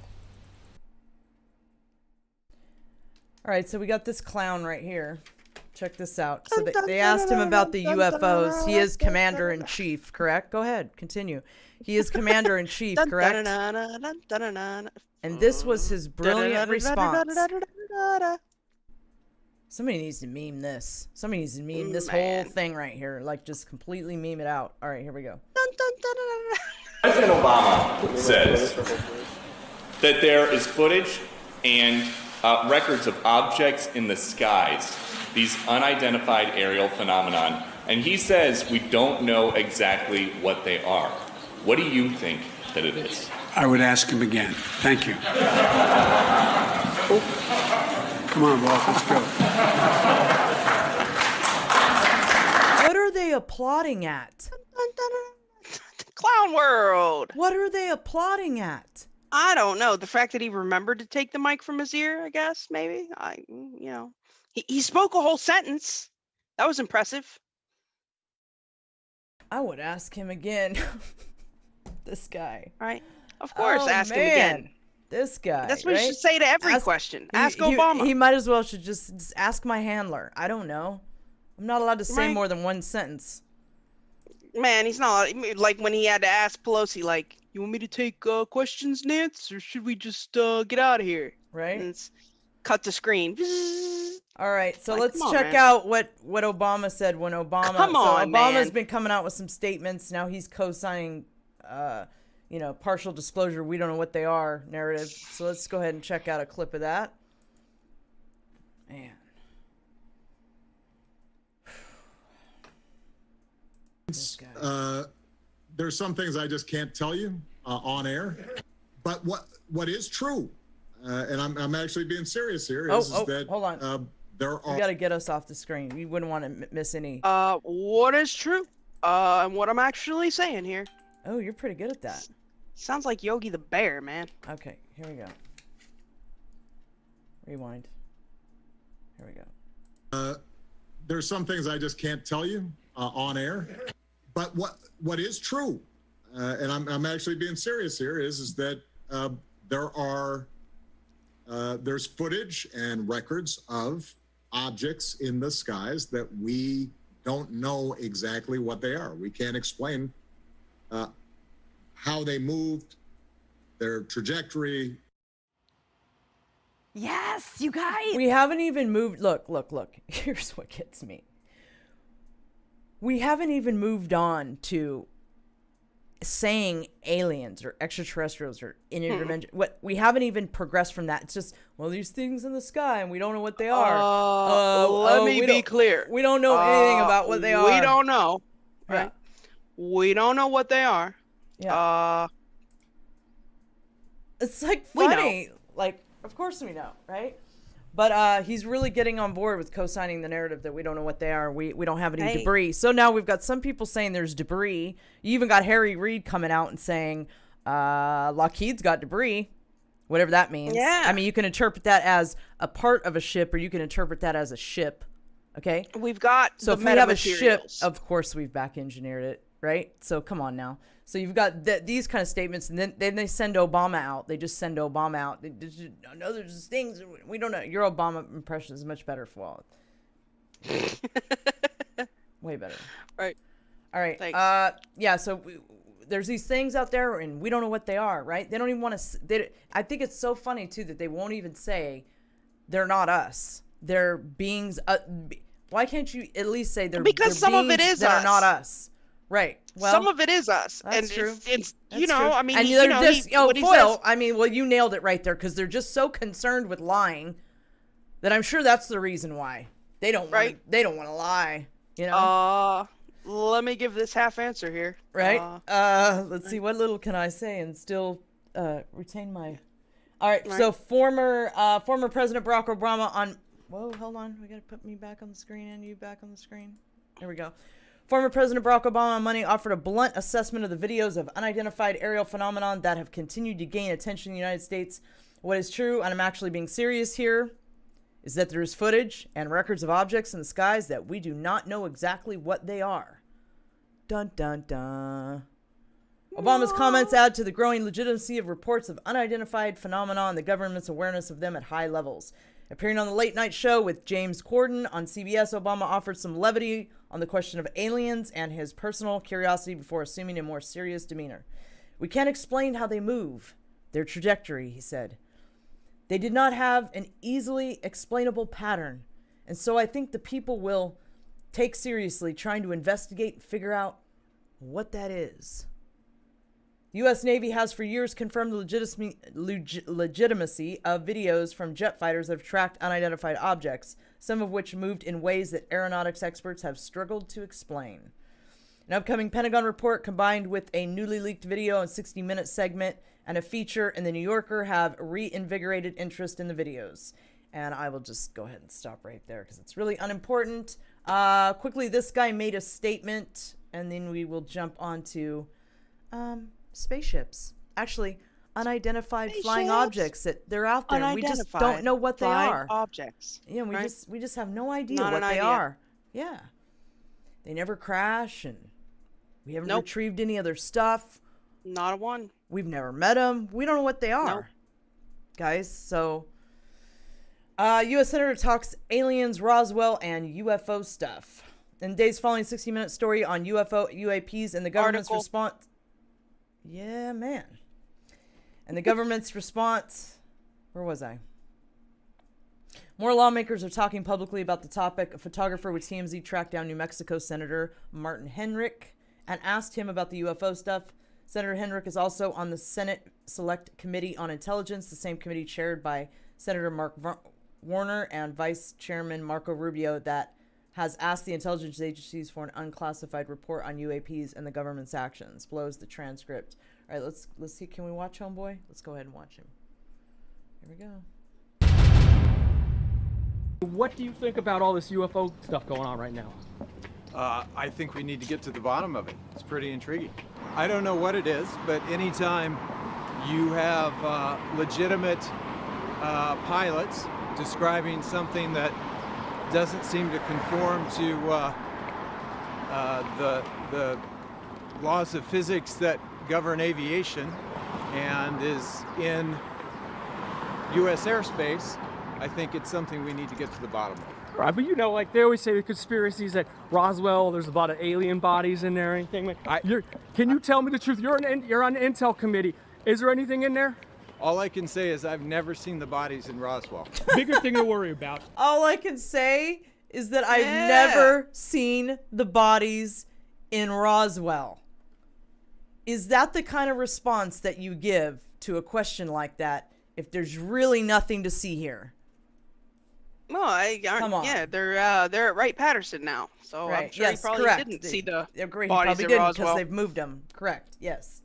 right, so we got this clown right here. Check this out. So they asked him about the UFOs. He is commander-in-chief, correct? Go ahead, continue. He is commander-in-chief, correct? And this was his brilliant response. Somebody needs to meme this. Somebody needs to meme this whole thing right here. Just completely meme it out. All right, here we go. President Obama says that there is footage and records of objects in the skies, these unidentified aerial phenomenon, and he says we don't know exactly what they are. What do you think that it is? I would ask him again. Thank you. Come on, Walt, let's go. What are they applauding at? Clown world. What are they applauding at? I don't know. The fact that he remembered to take the mic from his ear, I guess, maybe. He spoke a whole sentence. That was impressive. I would ask him again. This guy. Right. Of course, Oh, ask him man. again. This guy. That's what right? you should say to every question. Ask Obama. He might as well should just ask my handler. I don't know. I'm not allowed to say Right. more than one sentence. Man, he's not like when he had to ask Pelosi, like, you want me to take questions, Nance, or should we just get out of here? Right. And it's cut to screen. All right, so Like, let's come on, check man. out what Obama said when Obama. Come on, Obama's man. been coming out with some statements. Now he's co-signing, partial disclosure. We don't know what they are narrative. So let's go ahead and check out a clip of that. Man. This guy. There's some things I just can't tell you on air, but what is true, and I'm actually being serious here, is that hold on. there You are got to get us off the screen. We wouldn't want to miss any. What is true? And what I'm actually saying here. Oh, you're pretty good at that. Sounds like Yogi the Bear, man. Okay, here we go. Rewind. Here we go. there's some things I just can't tell you on air, but what is true, and I'm actually being serious here, is that there's footage and records of objects in the skies that we don't know exactly what they are. We can't explain how they moved, their trajectory. Yes, you guys. We haven't even moved. Look. Here's what gets me. We haven't even moved on to saying aliens or extraterrestrials or interdimensional. What we haven't even progressed from that. It's just, well, these things in the sky and we don't know what they are. Let me be clear. We don't know anything about what they are. We don't know. Right? Yeah. We don't know what they are. Yeah. It's like We know. funny. Like, of course we know, right? But he's really getting on board with co-signing the narrative that we don't know what they are. We don't have any debris. So now we've got some people saying there's debris. You even got Harry Reid coming out and saying Lockheed's got debris, whatever that means. Yeah. I mean, you can interpret that as a part of a ship, or you can interpret that as a ship. Okay. We've got So the if we have a ship, metamaterials. of course we've back engineered it, right? So come on now. So you've got these kind of statements, and then they send Obama out. They just send Obama out. They just, no, there's things we don't know. Your Obama impression is much better, Walt. Way better. Right. All right. Thanks. Yeah. So there's these things out there, and we don't know what they are, right? They don't even want to. I think it's so funny too that they won't even say they're not us. They're beings. Why can't you at least say they're Because they're some of it beings is that us. are not us? Right. Well, some of it is us. that's and true. It's That's you know, true. I mean, and you they're know, just, what he Foyle, says. I mean, well, you nailed it right there, because they're just so concerned with lying that I'm sure that's the reason why they don't Right. they don't want to lie. You know. Let me give this half answer here. Right. Let's see, what little can I say and still retain my. All right. Right. So former President Barack Obama on. Whoa, hold on. We gotta put me back on the screen and you back on the screen. There we go. Former President Barack Obama on Monday offered a blunt assessment of the videos of unidentified aerial phenomenon that have continued to gain attention in the United States. What is true, and I'm actually being serious here, is that there is footage and records of objects in the skies that we do not know exactly what they are. Dun dun dun. Obama's comments add to the growing legitimacy of reports of unidentified phenomena and the government's awareness of them at high levels. Appearing on the late night show with James Corden on CBS, Obama offered some levity on the question of aliens and his personal curiosity before assuming a more serious demeanor. We can't explain how they move, their trajectory, he said. They did not have an easily explainable pattern, and so I think the people will take seriously trying to investigate and figure out what that is. The U.S. Navy has for years confirmed the legitimacy of videos from jet fighters that have tracked unidentified objects, some of which moved in ways that aeronautics experts have struggled to explain. An upcoming Pentagon report combined with a newly leaked video and 60-minute segment and a feature in The New Yorker have reinvigorated interest in the videos. And I will just go ahead and stop right there because it's really unimportant. Quickly, this guy made a statement, and then we will jump on to spaceships. Actually, unidentified flying objects that they're out there. We just don't know what they are. Objects. Yeah, we right? we just have no idea Not what an they idea. are. Yeah. They never crash, and we haven't retrieved any other stuff. Not a one. We've never met them. We don't know what they are. Nope. Guys, so U.S. Senator talks aliens, Roswell, and UFO stuff. In days following 60-minute story on UAPs and the government's response. Yeah, man. And the government's response. Where was I? More lawmakers are talking publicly about the topic. A photographer with TMZ tracked down New Mexico Senator Martin Heinrich and asked him about the UFO stuff. Senator Heinrich is also on the Senate Select Committee on Intelligence, the same committee chaired by Senator Mark Warner and Vice Chairman Marco Rubio, that has asked the intelligence agencies for an unclassified report on UAPs and the government's actions. Blows the transcript. All right, let's see. Can we watch Homeboy? Let's go ahead and watch him. Here we go. What do you think about all this UFO stuff going on right now? I think we need to get to the bottom of it. It's pretty intriguing. I don't know what it is, but anytime you have legitimate pilots describing something that doesn't seem to conform to the laws of physics that govern aviation and is in U.S. airspace, I think it's something we need to get to the bottom of. Right, but you know, like they always say the conspiracies at Roswell, there's a lot of alien bodies in there or anything. Can you tell me the truth? You're on the Intel committee. Is there anything in there? All I can say is I've never seen the bodies in Roswell. Bigger thing to worry about. All I can say is that I've never seen the bodies in Roswell. Is that the kind of response that you give to a question like that if there's really nothing to see here? Well, Come on. yeah, they're at Wright-Patterson now, so Right. I'm sure Yes, he probably correct. didn't see the Agree. He bodies probably in didn't Roswell. because they've moved them. Correct. Yes.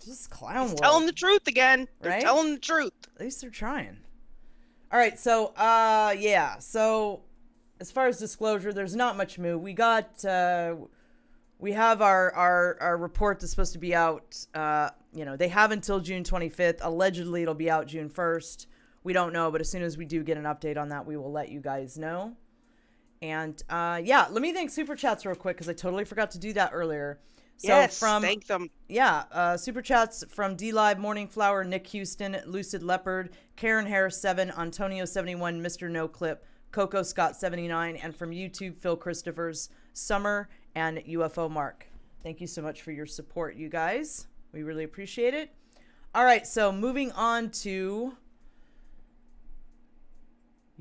Just clown world. Telling the truth again. They're Right? telling the truth. At least they're trying. All right. So, yeah. So, as far as disclosure, there's not much new. We got, we have our report that's supposed to be out. You know, they have until June 25th. Allegedly, it'll be out June 1st. We don't know, but as soon as we do get an update on that, we will let you guys know. And yeah, let me thank Super Chats real quick because I totally forgot to do that earlier. So Yes, thank them. Yeah, Super Chats from D-Live, Morning Flower, Nick Houston, Lucid Leopard, Karen Harris 7, Antonio 71, Mr. No Clip, Coco Scott 79, and from YouTube, Phil Christophers, Summer, and UFO Mark. Thank you so much for your support, you guys. We really appreciate it. All right, so moving on to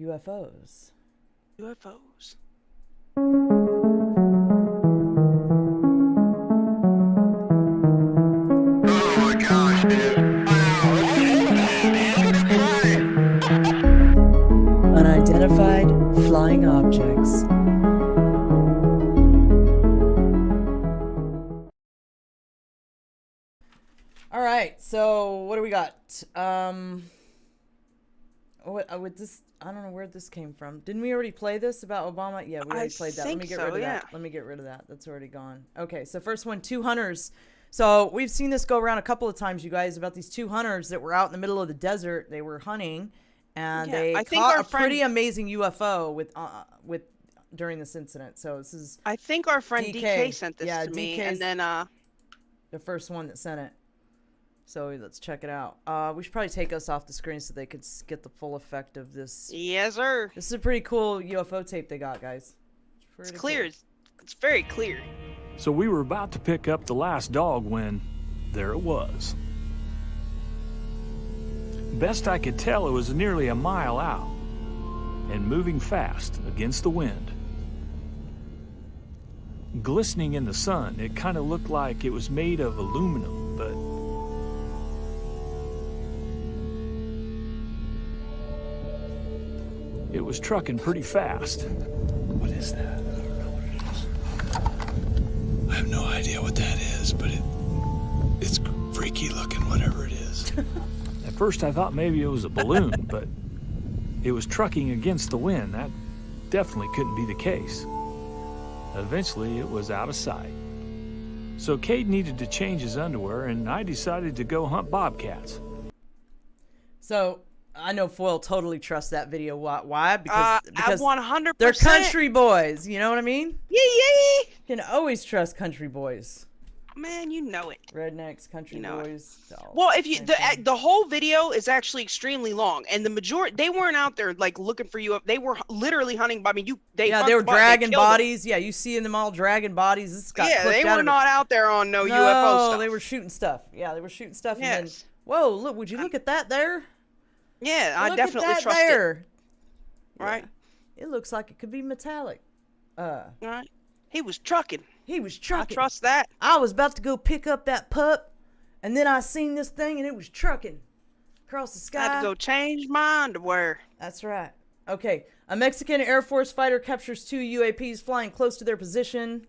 UFOs. UFOs. Unidentified flying objects. All right, so what do we got? With this, I don't know where this came from. Didn't we already play this about Obama? Yeah, we already played that. Let me get rid of that. Let me get rid of that. That's already gone. Okay, so first one, 2 hunters. So we've seen this go around a couple of times, you guys, about these 2 hunters that were out in the middle of the desert. They were hunting, and they caught a pretty amazing UFO with during this incident. So this is I think our friend DK sent this to me, DK's and then the first one that sent it. So let's check it out. We should probably take us off the screen so they could get the full effect of this. Yes, sir. This is a pretty cool UFO tape they got, guys. It's clear. Cool. It's very clear. So we were about to pick up the last dog when there it was. Best I could tell, it was nearly a mile out and moving fast against the wind. Glistening in the sun, it kind of looked like it was made of aluminum, but it was trucking pretty fast. What is that? I don't know what it is. I have no idea what that is, but it's freaky looking, whatever it is. At first I thought maybe it was a balloon, but it was trucking against the wind. That definitely couldn't be the case. Eventually it was out of sight. So Cade needed to change his underwear, and I decided to go hunt bobcats. So I know Foyle totally trusts that video. Why? Because 100%. they're country boys. You know what I mean? Yeah. Can always trust country boys. Man, you know it. Rednecks, country boys. Well, if you the whole video is actually extremely long, and the majority they weren't out there like looking for you. They were literally hunting. I mean, they were dragging bodies. Yeah, you see them all dragging bodies. This got they were not out there on no UFO stuff. They were shooting stuff. Yeah, they were shooting stuff. Yes. And then, whoa, look! Would you look at that there? Yeah, Look I definitely at that trust there. it. Right. Yeah. It looks like it could be metallic. Right. He was trucking. He was trucking. I trust that. I was about to go pick up that pup, and then I seen this thing, and it was trucking across the sky. I had to go change my underwear. That's right. Okay. A Mexican Air Force fighter captures 2 UAPs flying close to their position.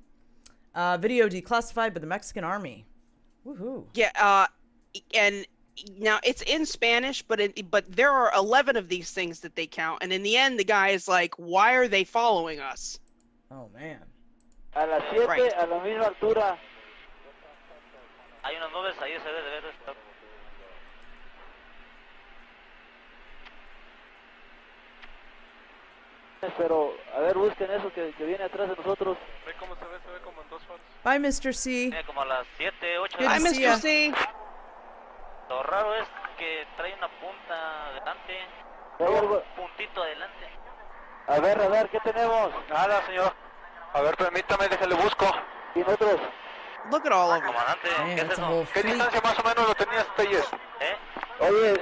Video declassified by the Mexican Army. Woohoo. Yeah. And now it's in Spanish, but there are 11 of these things that they count, and in the end, the guy is like, "Why are they following us?" Oh man. A las 7, Right. a la misma altura. Hay unas nubes ahí, se debe de estar. Pero, a ver, busquen eso que viene atrás de nosotros. Ve cómo se ve como en dos faros. Bye, Mr. C. Viene como a las 7, 8 Good Hi, to see ya. Mr. C. Lo raro es que trae una punta adelante. Hay algo. Puntito adelante. A ver, ¿qué tenemos? Nada, señor. A ver, permítame, déjale busco. ¿Y nosotros? Look at all of them. Comandante, Man, ¿qué es that's a eso? whole ¿Qué fleet. distancia más o menos lo tenías, Telles? Oye,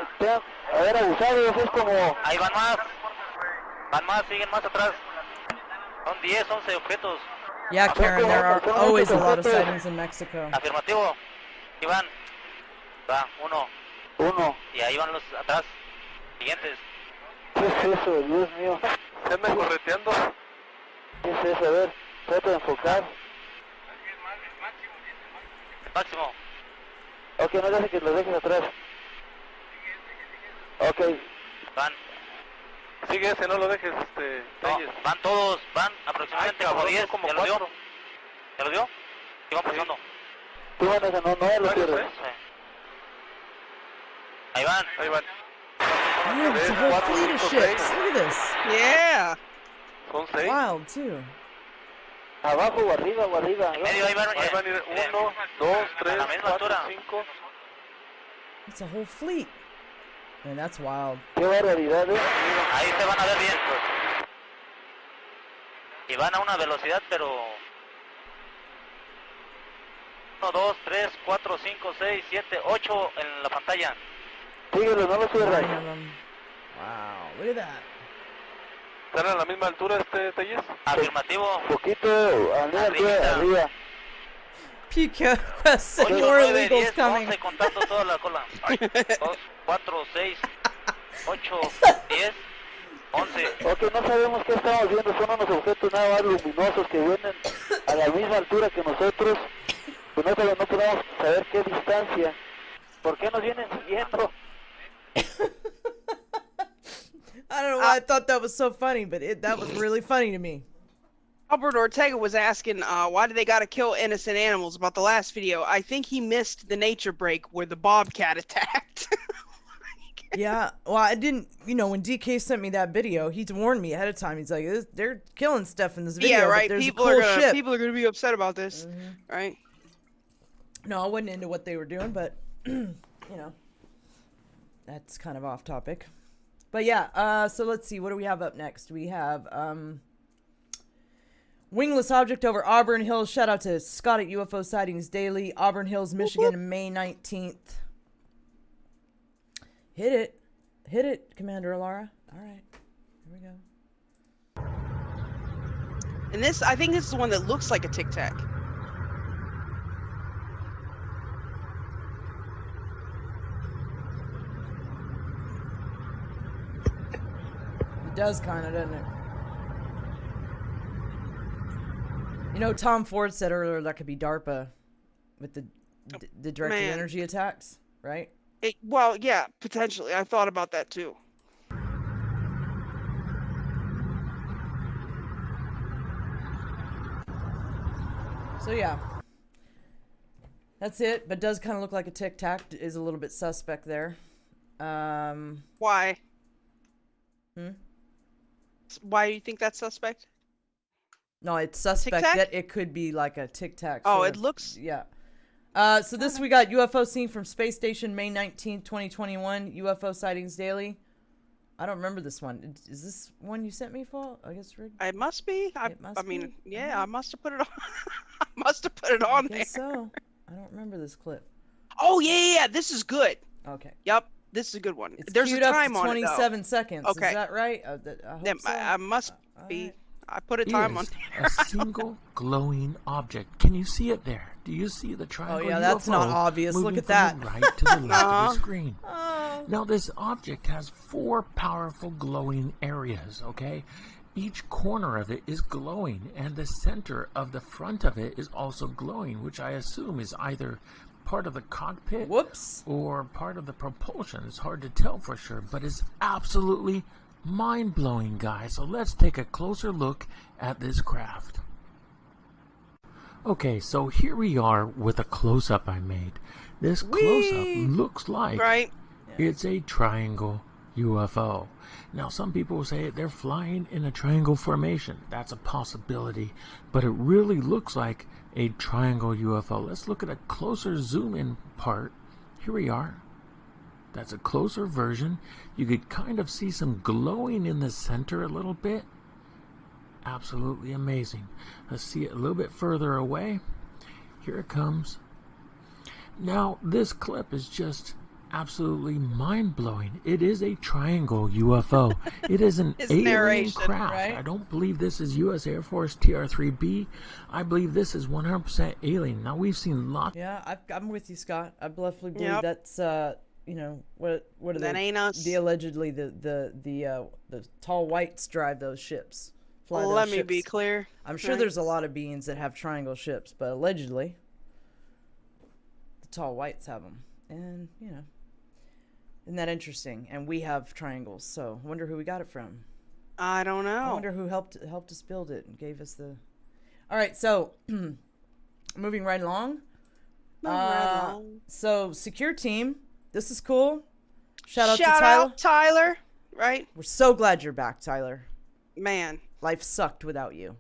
a ver, abusados, es como... Ahí van más. Van más, siguen más atrás. Son 10, 11 objetos. Yeah, Karen, there are always a lot of sightings in Mexico. Afirmativo. Ahí van. Va, uno. Y ahí van los atrás. Siguientes. ¿Qué es eso? Dios mío. ¿Se me correteando? ¿Qué es eso? A ver, trata de enfocar. Máximo. Ok, no dejes que los dejes atrás. Ok. Van. Sigue ese, no lo dejes, No, van todos, van aproximadamente como 10, como ¿ya lo dio? 4. ¿Ya lo dio? ¿Qué van pasando? Tú maneja, no lo pierdes. Sí. Ahí van. Ahí van. Yeah, it's a whole fleet of ships. Look at this. Yeah. Son 6. Wild, too. Abajo o arriba o arriba. En medio ahí van. Ahí van a ir 1, 2, 3, a la misma 4, altura. 5. It's a whole fleet. Man, that's wild. Qué barbaridad, Ahí se van a ver bien. Y van a una velocidad, pero... 1, 2, 3, 4, 5, 6, 7, 8 en la pantalla. Síguelo, no lo cierres. 9 of them. Wow, look at that. ¿Están a la misma altura, Telles? Afirmativo. Poquito, arriba. PQ, 6 8, more 9, illegals 10, coming. 11, contando toda la cola. 2, 4, 6, 8, 10, 11. Ok, no sabemos qué estamos viendo, son unos objetos nada más luminosos que vienen a la misma altura que nosotros. Pues no podemos saber qué distancia. ¿Por qué nos vienen siguiendo? I don't know why I thought that was so funny, but that was really funny to me. Albert Ortega was asking, why do they gotta kill innocent animals about the last video. I think he missed the nature break where the bobcat attacked. Yeah, well, I didn't, when DK sent me that video, he warned me ahead of time. He's like, they're killing stuff in this video. Yeah, but right. there's People a cool are ship. people are gonna be upset about this, right? No, I wasn't into what they were doing, but that's kind of off topic. But yeah, so let's see, what do we have up next? We have wingless object over Auburn Hills. Shout out to Scott at UFO Sightings Daily, Auburn Hills, Michigan, May 19th. Hit it, Commander Alara. All right, here we go. And this, I think this is the one that looks like a Tic Tac. It does kind of, doesn't it? You know, Tom Ford said earlier that could be DARPA with the directed energy attacks, right? Well, yeah, potentially. I thought about that too. So yeah, that's it. But does kind of look like a Tic Tac. Is a little bit suspect there. Why? Why do you think that's suspect? No, it's suspect Tic-tac? that it could be like a Tic Tac. Oh, it looks. Yeah. So this we got UFO seen from space station May 19th, 2021. UFO sightings daily. I don't remember this one. Is this one you sent me, Paul? I guess Rick? It must be. I mean, be? yeah, I must have put it on. I must have put it on there. So I don't remember this clip. Oh yeah, this is good. Okay. Yep, this is a good one. It's There's a queued up time to on it. 27 seconds. Okay. Is that right? I hope so. I must be. I put a time on there. A single glowing object. Can you see it there? Do you see the triangle? Oh yeah, that's UFO not obvious. Look moving at that. from the right to the left of the screen. Now this object has 4 powerful glowing areas, okay? Each corner of it is glowing, and the center of the front of it is also glowing, which I assume is either part of the cockpit or part of the propulsion. It's hard to tell for sure, but it's absolutely mind-blowing, guys. So let's take a closer look at this craft. Okay, so here we are with a close-up I made. This close-up looks like it's a triangle UFO. Now, some people will say they're flying in a triangle formation. That's a possibility, but it really looks like a triangle UFO. Let's look at a closer zoom-in part. Here we are. That's a closer version. You could kind of see some glowing in the center a little bit. Absolutely amazing. Let's see it a little bit further away. Here it comes. Now, this clip is just absolutely mind-blowing. It is a triangle UFO. It is an alien craft. Right? I don't believe this is U.S. Air Force TR-3B. I believe this is 100% alien. Now, we've seen lots. Yeah, I'm with you, Scott. I definitely believe that's you know, what are that they? Ain't us. The allegedly the tall whites drive those ships. Fly Well, those let me ships. be clear. I'm sure there's a lot of beings that have triangle ships, but allegedly the tall whites have them. And, you know, isn't that interesting? And we have triangles, so I wonder who we got it from. I don't know. I wonder who helped us build it and gave us the. All right, so moving right along. So secure team, this is cool. Shout out to Tyler. Shout out Tyler. Right. We're so glad you're back, Tyler. Man, life sucked without you.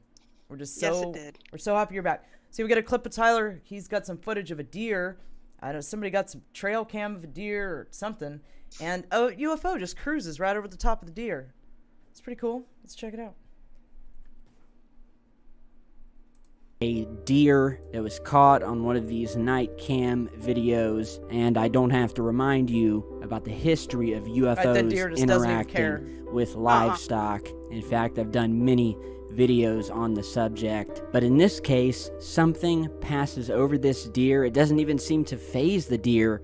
We're just so yes, it did. We're so happy you're back. So we got a clip of Tyler. He's got some footage of a deer. I know somebody got some trail cam of a deer or something, and a UFO just cruises right over the top of the deer. It's pretty cool. Let's check it out. A deer that was caught on one of these night cam videos, and I don't have to remind you about the history of UFOs interacting with livestock. In fact, I've done many videos on the subject, but in this case, something passes over this deer. It doesn't even seem to faze the deer,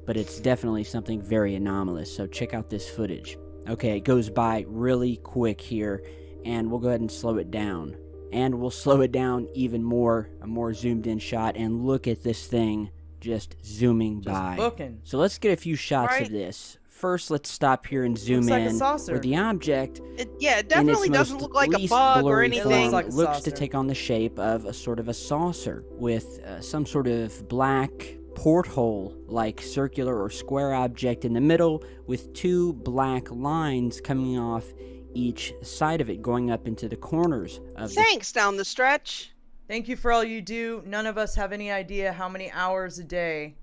but it's definitely something very anomalous. So check out this footage. Okay, it goes by really quick here, and we'll go ahead and slow it down. And we'll slow it down even more, a more zoomed in shot, and look at this thing just zooming by. Booking. So let's get a few shots of this. First, let's stop here and zoom in where the object, it definitely doesn't look like a bug or anything. Looks to take on the shape of a sort of a saucer with some sort of black porthole-like circular or square object in the middle with 2 black lines coming off each side of it, going up into the corners of Thanks down the stretch. Thank you for all you do. None of us have any idea how many hours a day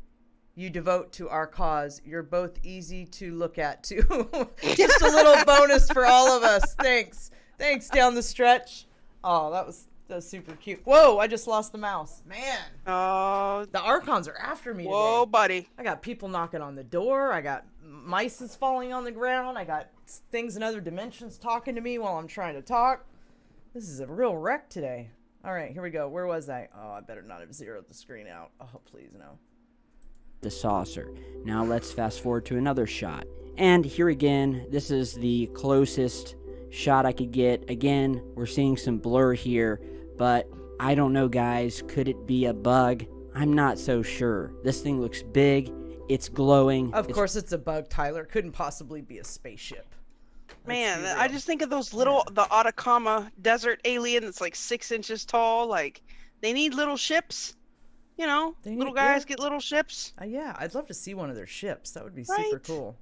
you devote to our cause. You're both easy to look at, too. Just a little bonus for all of us. Thanks. Thanks down the stretch. Oh, that was super cute. Whoa, I just lost the mouse. Man. The Archons are after me Whoa, today. buddy. I got people knocking on the door. I got mice falling on the ground. I got things in other dimensions talking to me while I'm trying to talk. This is a real wreck today. All right, here we go. Where was I? Oh, I better not have zeroed the screen out. Oh, please, no. the saucer. Now let's fast forward to another shot. And here again, this is the closest shot I could get. Again, we're seeing some blur here, but I don't know, guys. Could it be a bug? I'm not so sure. This thing looks big. It's glowing. Of course it's a bug, Tyler. Couldn't possibly be a spaceship. Man, I just think of those little, the Atacama desert alien that's like 6 inches tall. Like, they need little ships. You know, little guys get little ships. Yeah, I'd love to see one of their ships. That would be super cool.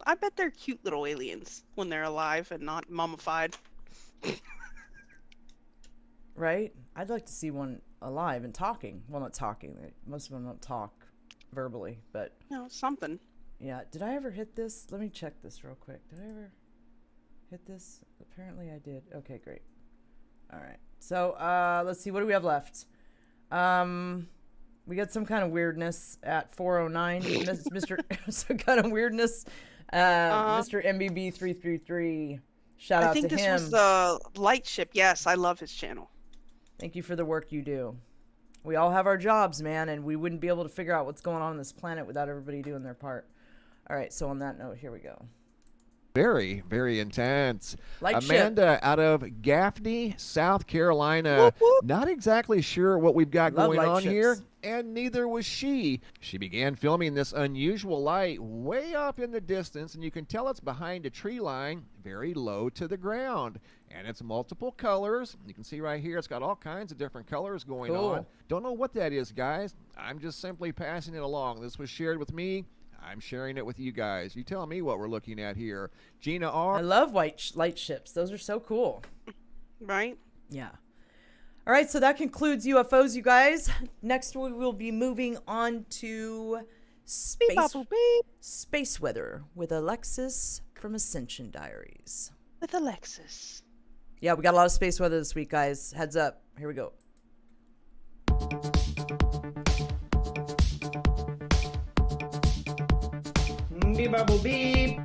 I bet they're cute little aliens when they're alive and not mummified. Right? I'd like to see one alive and talking. Well, not talking. Most of them don't talk verbally, but... No, something. Yeah. Did I ever hit this? Let me check this real quick. Did I ever hit this? Apparently I did. Okay, great. All right. So, let's see. What do we have left? We got some kind of weirdness at 409. Mr. some kind of weirdness. Mr. MBB333. Shout out to him. I think this was the light ship. Yes, I love his channel. Thank you for the work you do. We all have our jobs, man, and we wouldn't be able to figure out what's going on this planet without everybody doing their part. All right, so on that note, here we go. Very, very intense. Light Amanda ship. out of Gaffney, South Carolina. Whoop, whoop. Not exactly sure what we've got Love going light on ships. here, and neither was she. She began filming this unusual light way up in the distance, and you can tell it's behind a tree line very low to the ground. And it's multiple colors. You can see right here, it's got all kinds of different colors going on. Don't know what that is, guys. I'm just simply passing it along. This was shared with me. I'm sharing it with you guys. You tell me what we're looking at here. Gina R. I love light ships. Those are so cool. Right? Yeah. All right, so that concludes UFOs, you guys. Next, we will be moving on to space weather with Alexis from Ascension Diaries. With Alexis. Yeah, we got a lot of space weather this week, guys. Heads up. Here we go. Beep, bubble, beep.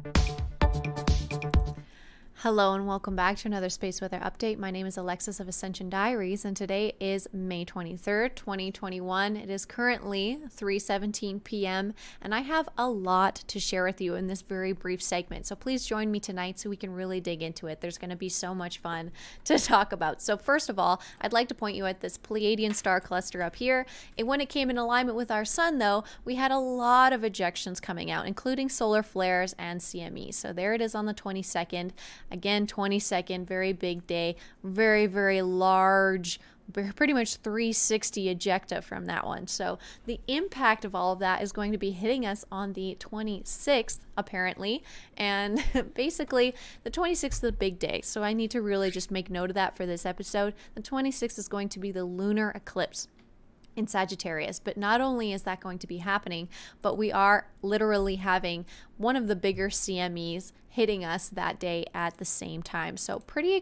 Hello and welcome back to another Space Weather Update. My name is Alexis of Ascension Diaries, and today is May 23rd, 2021. It is currently 3:17 p.m., and I have a lot to share with you in this very brief segment. So please join me tonight so we can really dig into it. There's going to be so much fun to talk about. So first of all, I'd like to point you at this Pleiadian star cluster up here. And when it came in alignment with our sun, though, we had a lot of ejections coming out, including solar flares and CME. So there it is on the 22nd. Again, 22nd, very big day, very, very large, pretty much 360 ejecta from that one. So the impact of all of that is going to be hitting us on the 26th, apparently. And basically, the 26th is the big day. So I need to really just make note of that for this episode. The 26th is going to be the lunar eclipse in Sagittarius. But not only is that going to be happening, but we are literally having one of the bigger CMEs hitting us that day at the same time. So pretty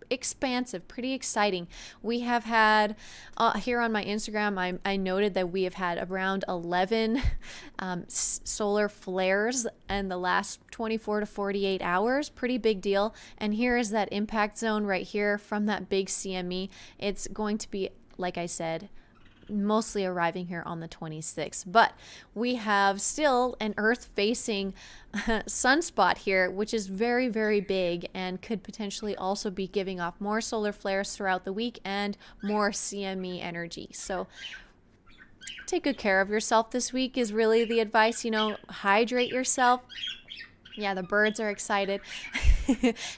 expansive, pretty exciting. We have had here on my Instagram, I noted that we have had around 11 solar flares in the last 24 to 48 hours. Pretty big deal. And here is that impact zone right here from that big CME. It's going to be, like I said, mostly arriving here on the 26th, but we have still an Earth-facing sunspot here, which is very, very big and could potentially also be giving off more solar flares throughout the week and more CME energy. So take good care of yourself this week is really the advice. You know, hydrate yourself. Yeah, the birds are excited.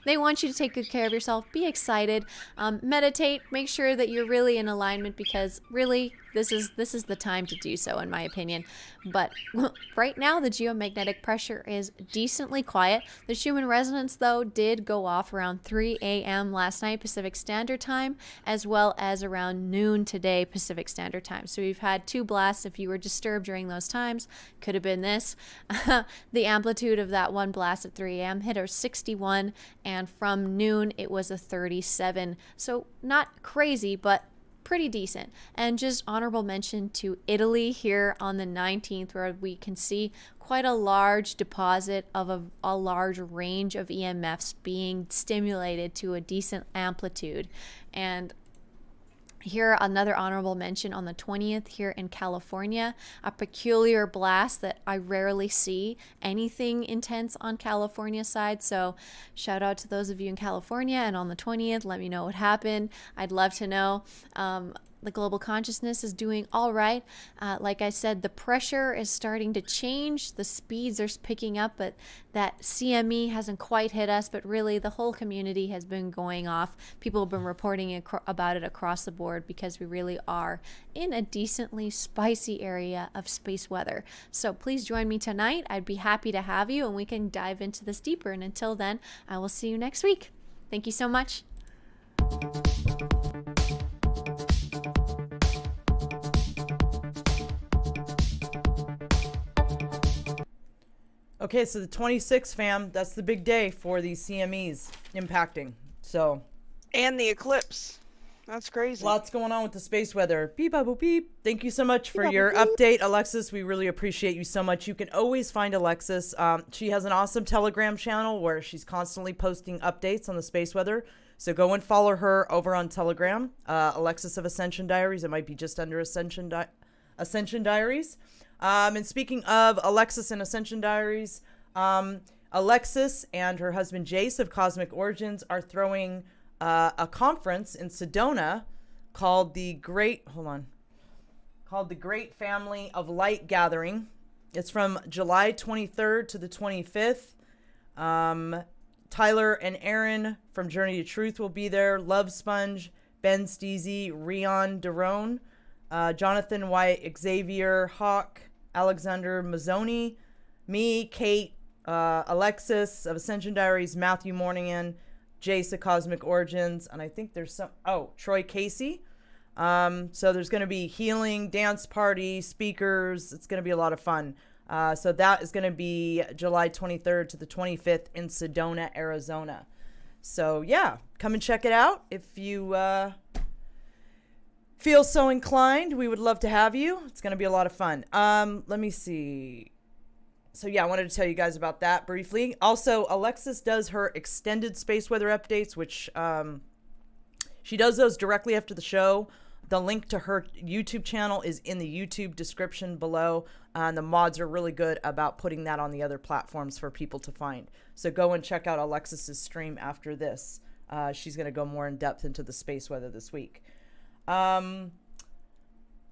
They want you to take good care of yourself. Be excited. Meditate. Make sure that you're really in alignment, because really this is the time to do so, in my opinion. But right now the geomagnetic pressure is decently quiet. The Schumann resonance, though, did go off around 3 a.m. last night Pacific Standard Time, as well as around noon today Pacific Standard Time. So we've had 2 blasts. If you were disturbed during those times, could have been this. The amplitude of that one blast at 3 a.m. hit a 61, and from noon it was a 37. So not crazy, but pretty decent. And just honorable mention to Italy here on the 19th, where we can see quite a large deposit of a large range of EMFs being stimulated to a decent amplitude. And Here, another honorable mention on the 20th here in California, a peculiar blast that I rarely see anything intense on California side. So shout out to those of you in California, and on the 20th, let me know what happened. I'd love to know. The global consciousness is doing all right. Like I said, the pressure is starting to change. The speeds are picking up, but that CME hasn't quite hit us, but really the whole community has been going off. People have been reporting about it across the board because we really are in a decently spicy area of space weather. So please join me tonight. I'd be happy to have you, and we can dive into this deeper. And until then, I will see you next week. Thank you so much. Okay, so the 26th, fam, that's the big day for these CMEs impacting. So, and the eclipse. That's crazy. Lots going on with the space weather. Beep, boop, beep. Thank you so much for your update, Alexis. We really appreciate you so much. You can always find Alexis. She has an awesome Telegram channel where she's constantly posting updates on the space weather. So go and follow her over on Telegram, Alexis of Ascension Diaries. It might be just under Ascension Diaries. And speaking of Alexis and Ascension Diaries, Alexis and her husband Jace of Cosmic Origins are throwing a conference in Sedona called the Great Family of Light Gathering. It's from July 23rd to the 25th. Tyler and Aaron from Journey to Truth will be there. Love Sponge, Ben Steezy, Rion Derone, Jonathan White, Xavier Hawk, Alexander Mazzoni, me, Kate, Alexis of Ascension Diaries, Matthew Morningen, Jace of Cosmic Origins, and I think there's Troy Casey. So there's going to be healing, dance party, speakers. It's going to be a lot of fun. So that is going to be July 23rd to the 25th in Sedona, Arizona. So yeah, come and check it out if you feel so inclined. We would love to have you. It's going to be a lot of fun. Let me see. So yeah, I wanted to tell you guys about that briefly. Also, Alexis does her extended space weather updates, which she does those directly after the show. The link to her YouTube channel is in the YouTube description below. And the mods are really good about putting that on the other platforms for people to find. So go and check out Alexis's stream after this. She's going to go more in depth into the space weather this week.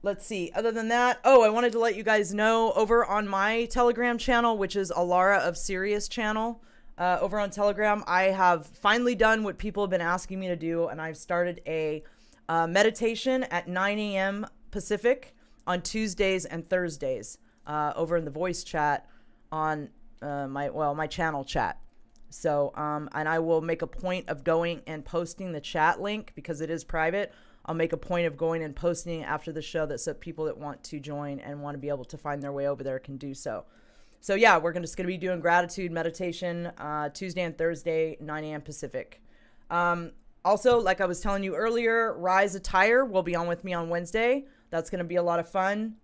Let's see. Other than that, I wanted to let you guys know over on my Telegram channel, which is Alara of Sirius channel. Over on Telegram, I have finally done what people have been asking me to do, and I've started a meditation at 9 a.m. Pacific on Tuesdays and Thursdays over in the voice chat on my channel chat. So, and I will make a point of going and posting the chat link because it is private. I'll make a point of going and posting after the show that so people that want to join and want to be able to find their way over there can do so. So yeah, we're just going to be doing gratitude meditation Tuesday and Thursday, 9 a.m. Pacific. Also, like I was telling you earlier, Rise Attire will be on with me on Wednesday. That's going to be a lot of fun.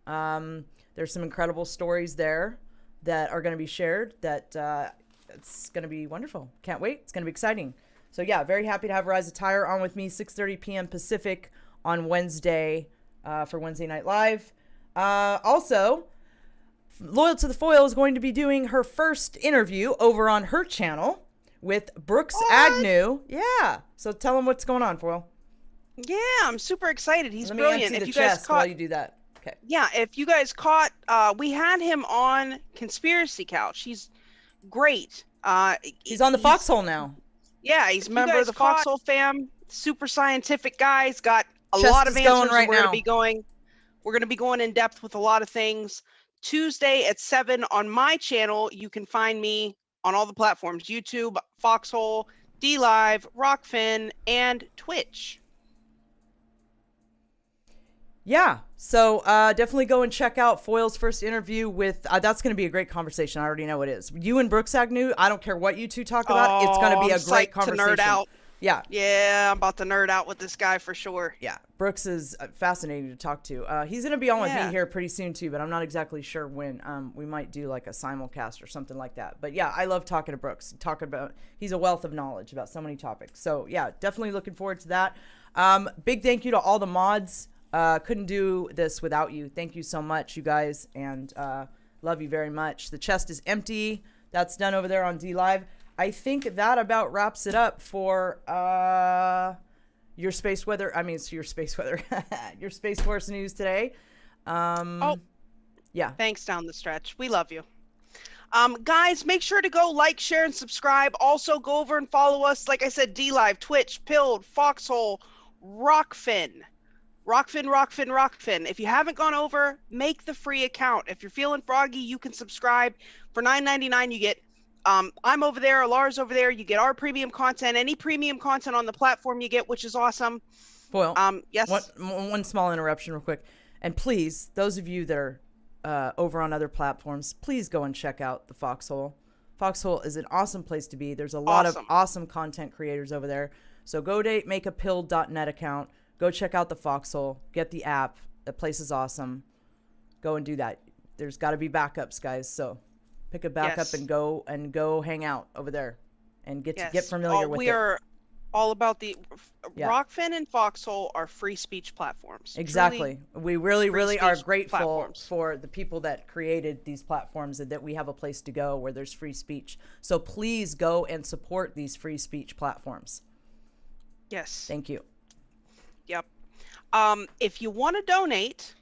There's some incredible stories there that are going to be shared that it's going to be wonderful. Can't wait. It's going to be exciting. So yeah, very happy to have Rise Attire on with me 6:30 p.m. Pacific on Wednesday for Wednesday Night Live. Also, Loyal to the Foil is going to be doing her first interview over on her channel with Brooks Agnew. Yeah. So tell them what's going on, Foil. Yeah, I'm super excited. He's Let brilliant. Me if the you chest guys caught, while you do that. Okay. Yeah, if you guys caught, we had him on Conspiracy Couch. He's great. He's on the Foxhole now. Yeah, he's a member of the Foxhole fam. Super scientific guy. He's got a Chest lot of is going answers. right We're now. going to be going in depth with a lot of things. Tuesday at 7 on my channel. You can find me on all the platforms: YouTube, Foxhole, DLive, Rockfin, and Twitch. Yeah, so definitely go and check out Foil's first interview with, that's going to be a great conversation. I already know it is. You and Brooks Agnew, I don't care what you two talk about. It's going to be a great conversation. To nerd out. Yeah. Yeah, I'm about to nerd out with this guy for sure. Yeah, Brooks is fascinating to talk to. He's going to be on with me Yeah. here pretty soon too, but I'm not exactly sure when. We might do like a simulcast or something like that. But yeah, I love talking to Brooks. He's a wealth of knowledge about so many topics. So yeah, definitely looking forward to that. Big thank you to all the mods. Couldn't do this without you. Thank you so much, you guys, and love you very much. The chest is empty. That's done over there on D Live. I think that about wraps it up for your space weather. I mean, it's your space weather, your Space Force news today. Yeah. Thanks down the stretch. We love you. Guys, make sure to go like, share, and subscribe. Also, go over and follow us. Like I said, D-Live, Twitch, Pilled, Foxhole, Rockfin. If you haven't gone over, make the free account. If you're feeling froggy, you can subscribe. For $9.99, you get I'm over there, Alara's over there. You get our premium content, any premium content on the platform you get, which is awesome. Well, yes. One small interruption real quick. And please, those of you that are over on other platforms, please go and check out the Foxhole. Foxhole is an awesome place to be. There's a lot of awesome content creators over there. So go to make a pill.net account. Go check out the Foxhole. Get the app. The place is awesome. Go and do that. There's got to be backups, guys. So pick a backup and go hang out over there and get familiar with it. We are all about the Rockfin and Foxhole are free speech platforms. Exactly. We really are grateful for the people that created these platforms and that we have a place to go where there's free speech. So please go and support these free speech platforms. Yes. Thank you. Yep. If you want to donate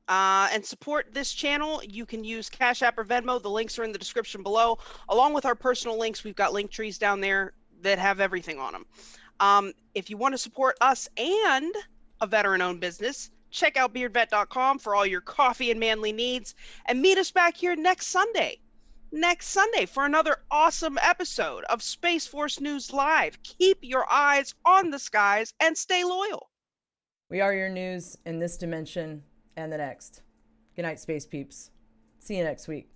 and support this channel, you can use Cash App or Venmo. The links are in the description below. Along with our personal links, we've got link trees down there that have everything on them. If you want to support us and a veteran-owned business, check out BeardVet.com for all your coffee and manly needs. And meet us back here next Sunday for another awesome episode of Space Force News Live. Keep your eyes on the skies and stay loyal. We are your news in this dimension and the next. Good night, space peeps. See you next week.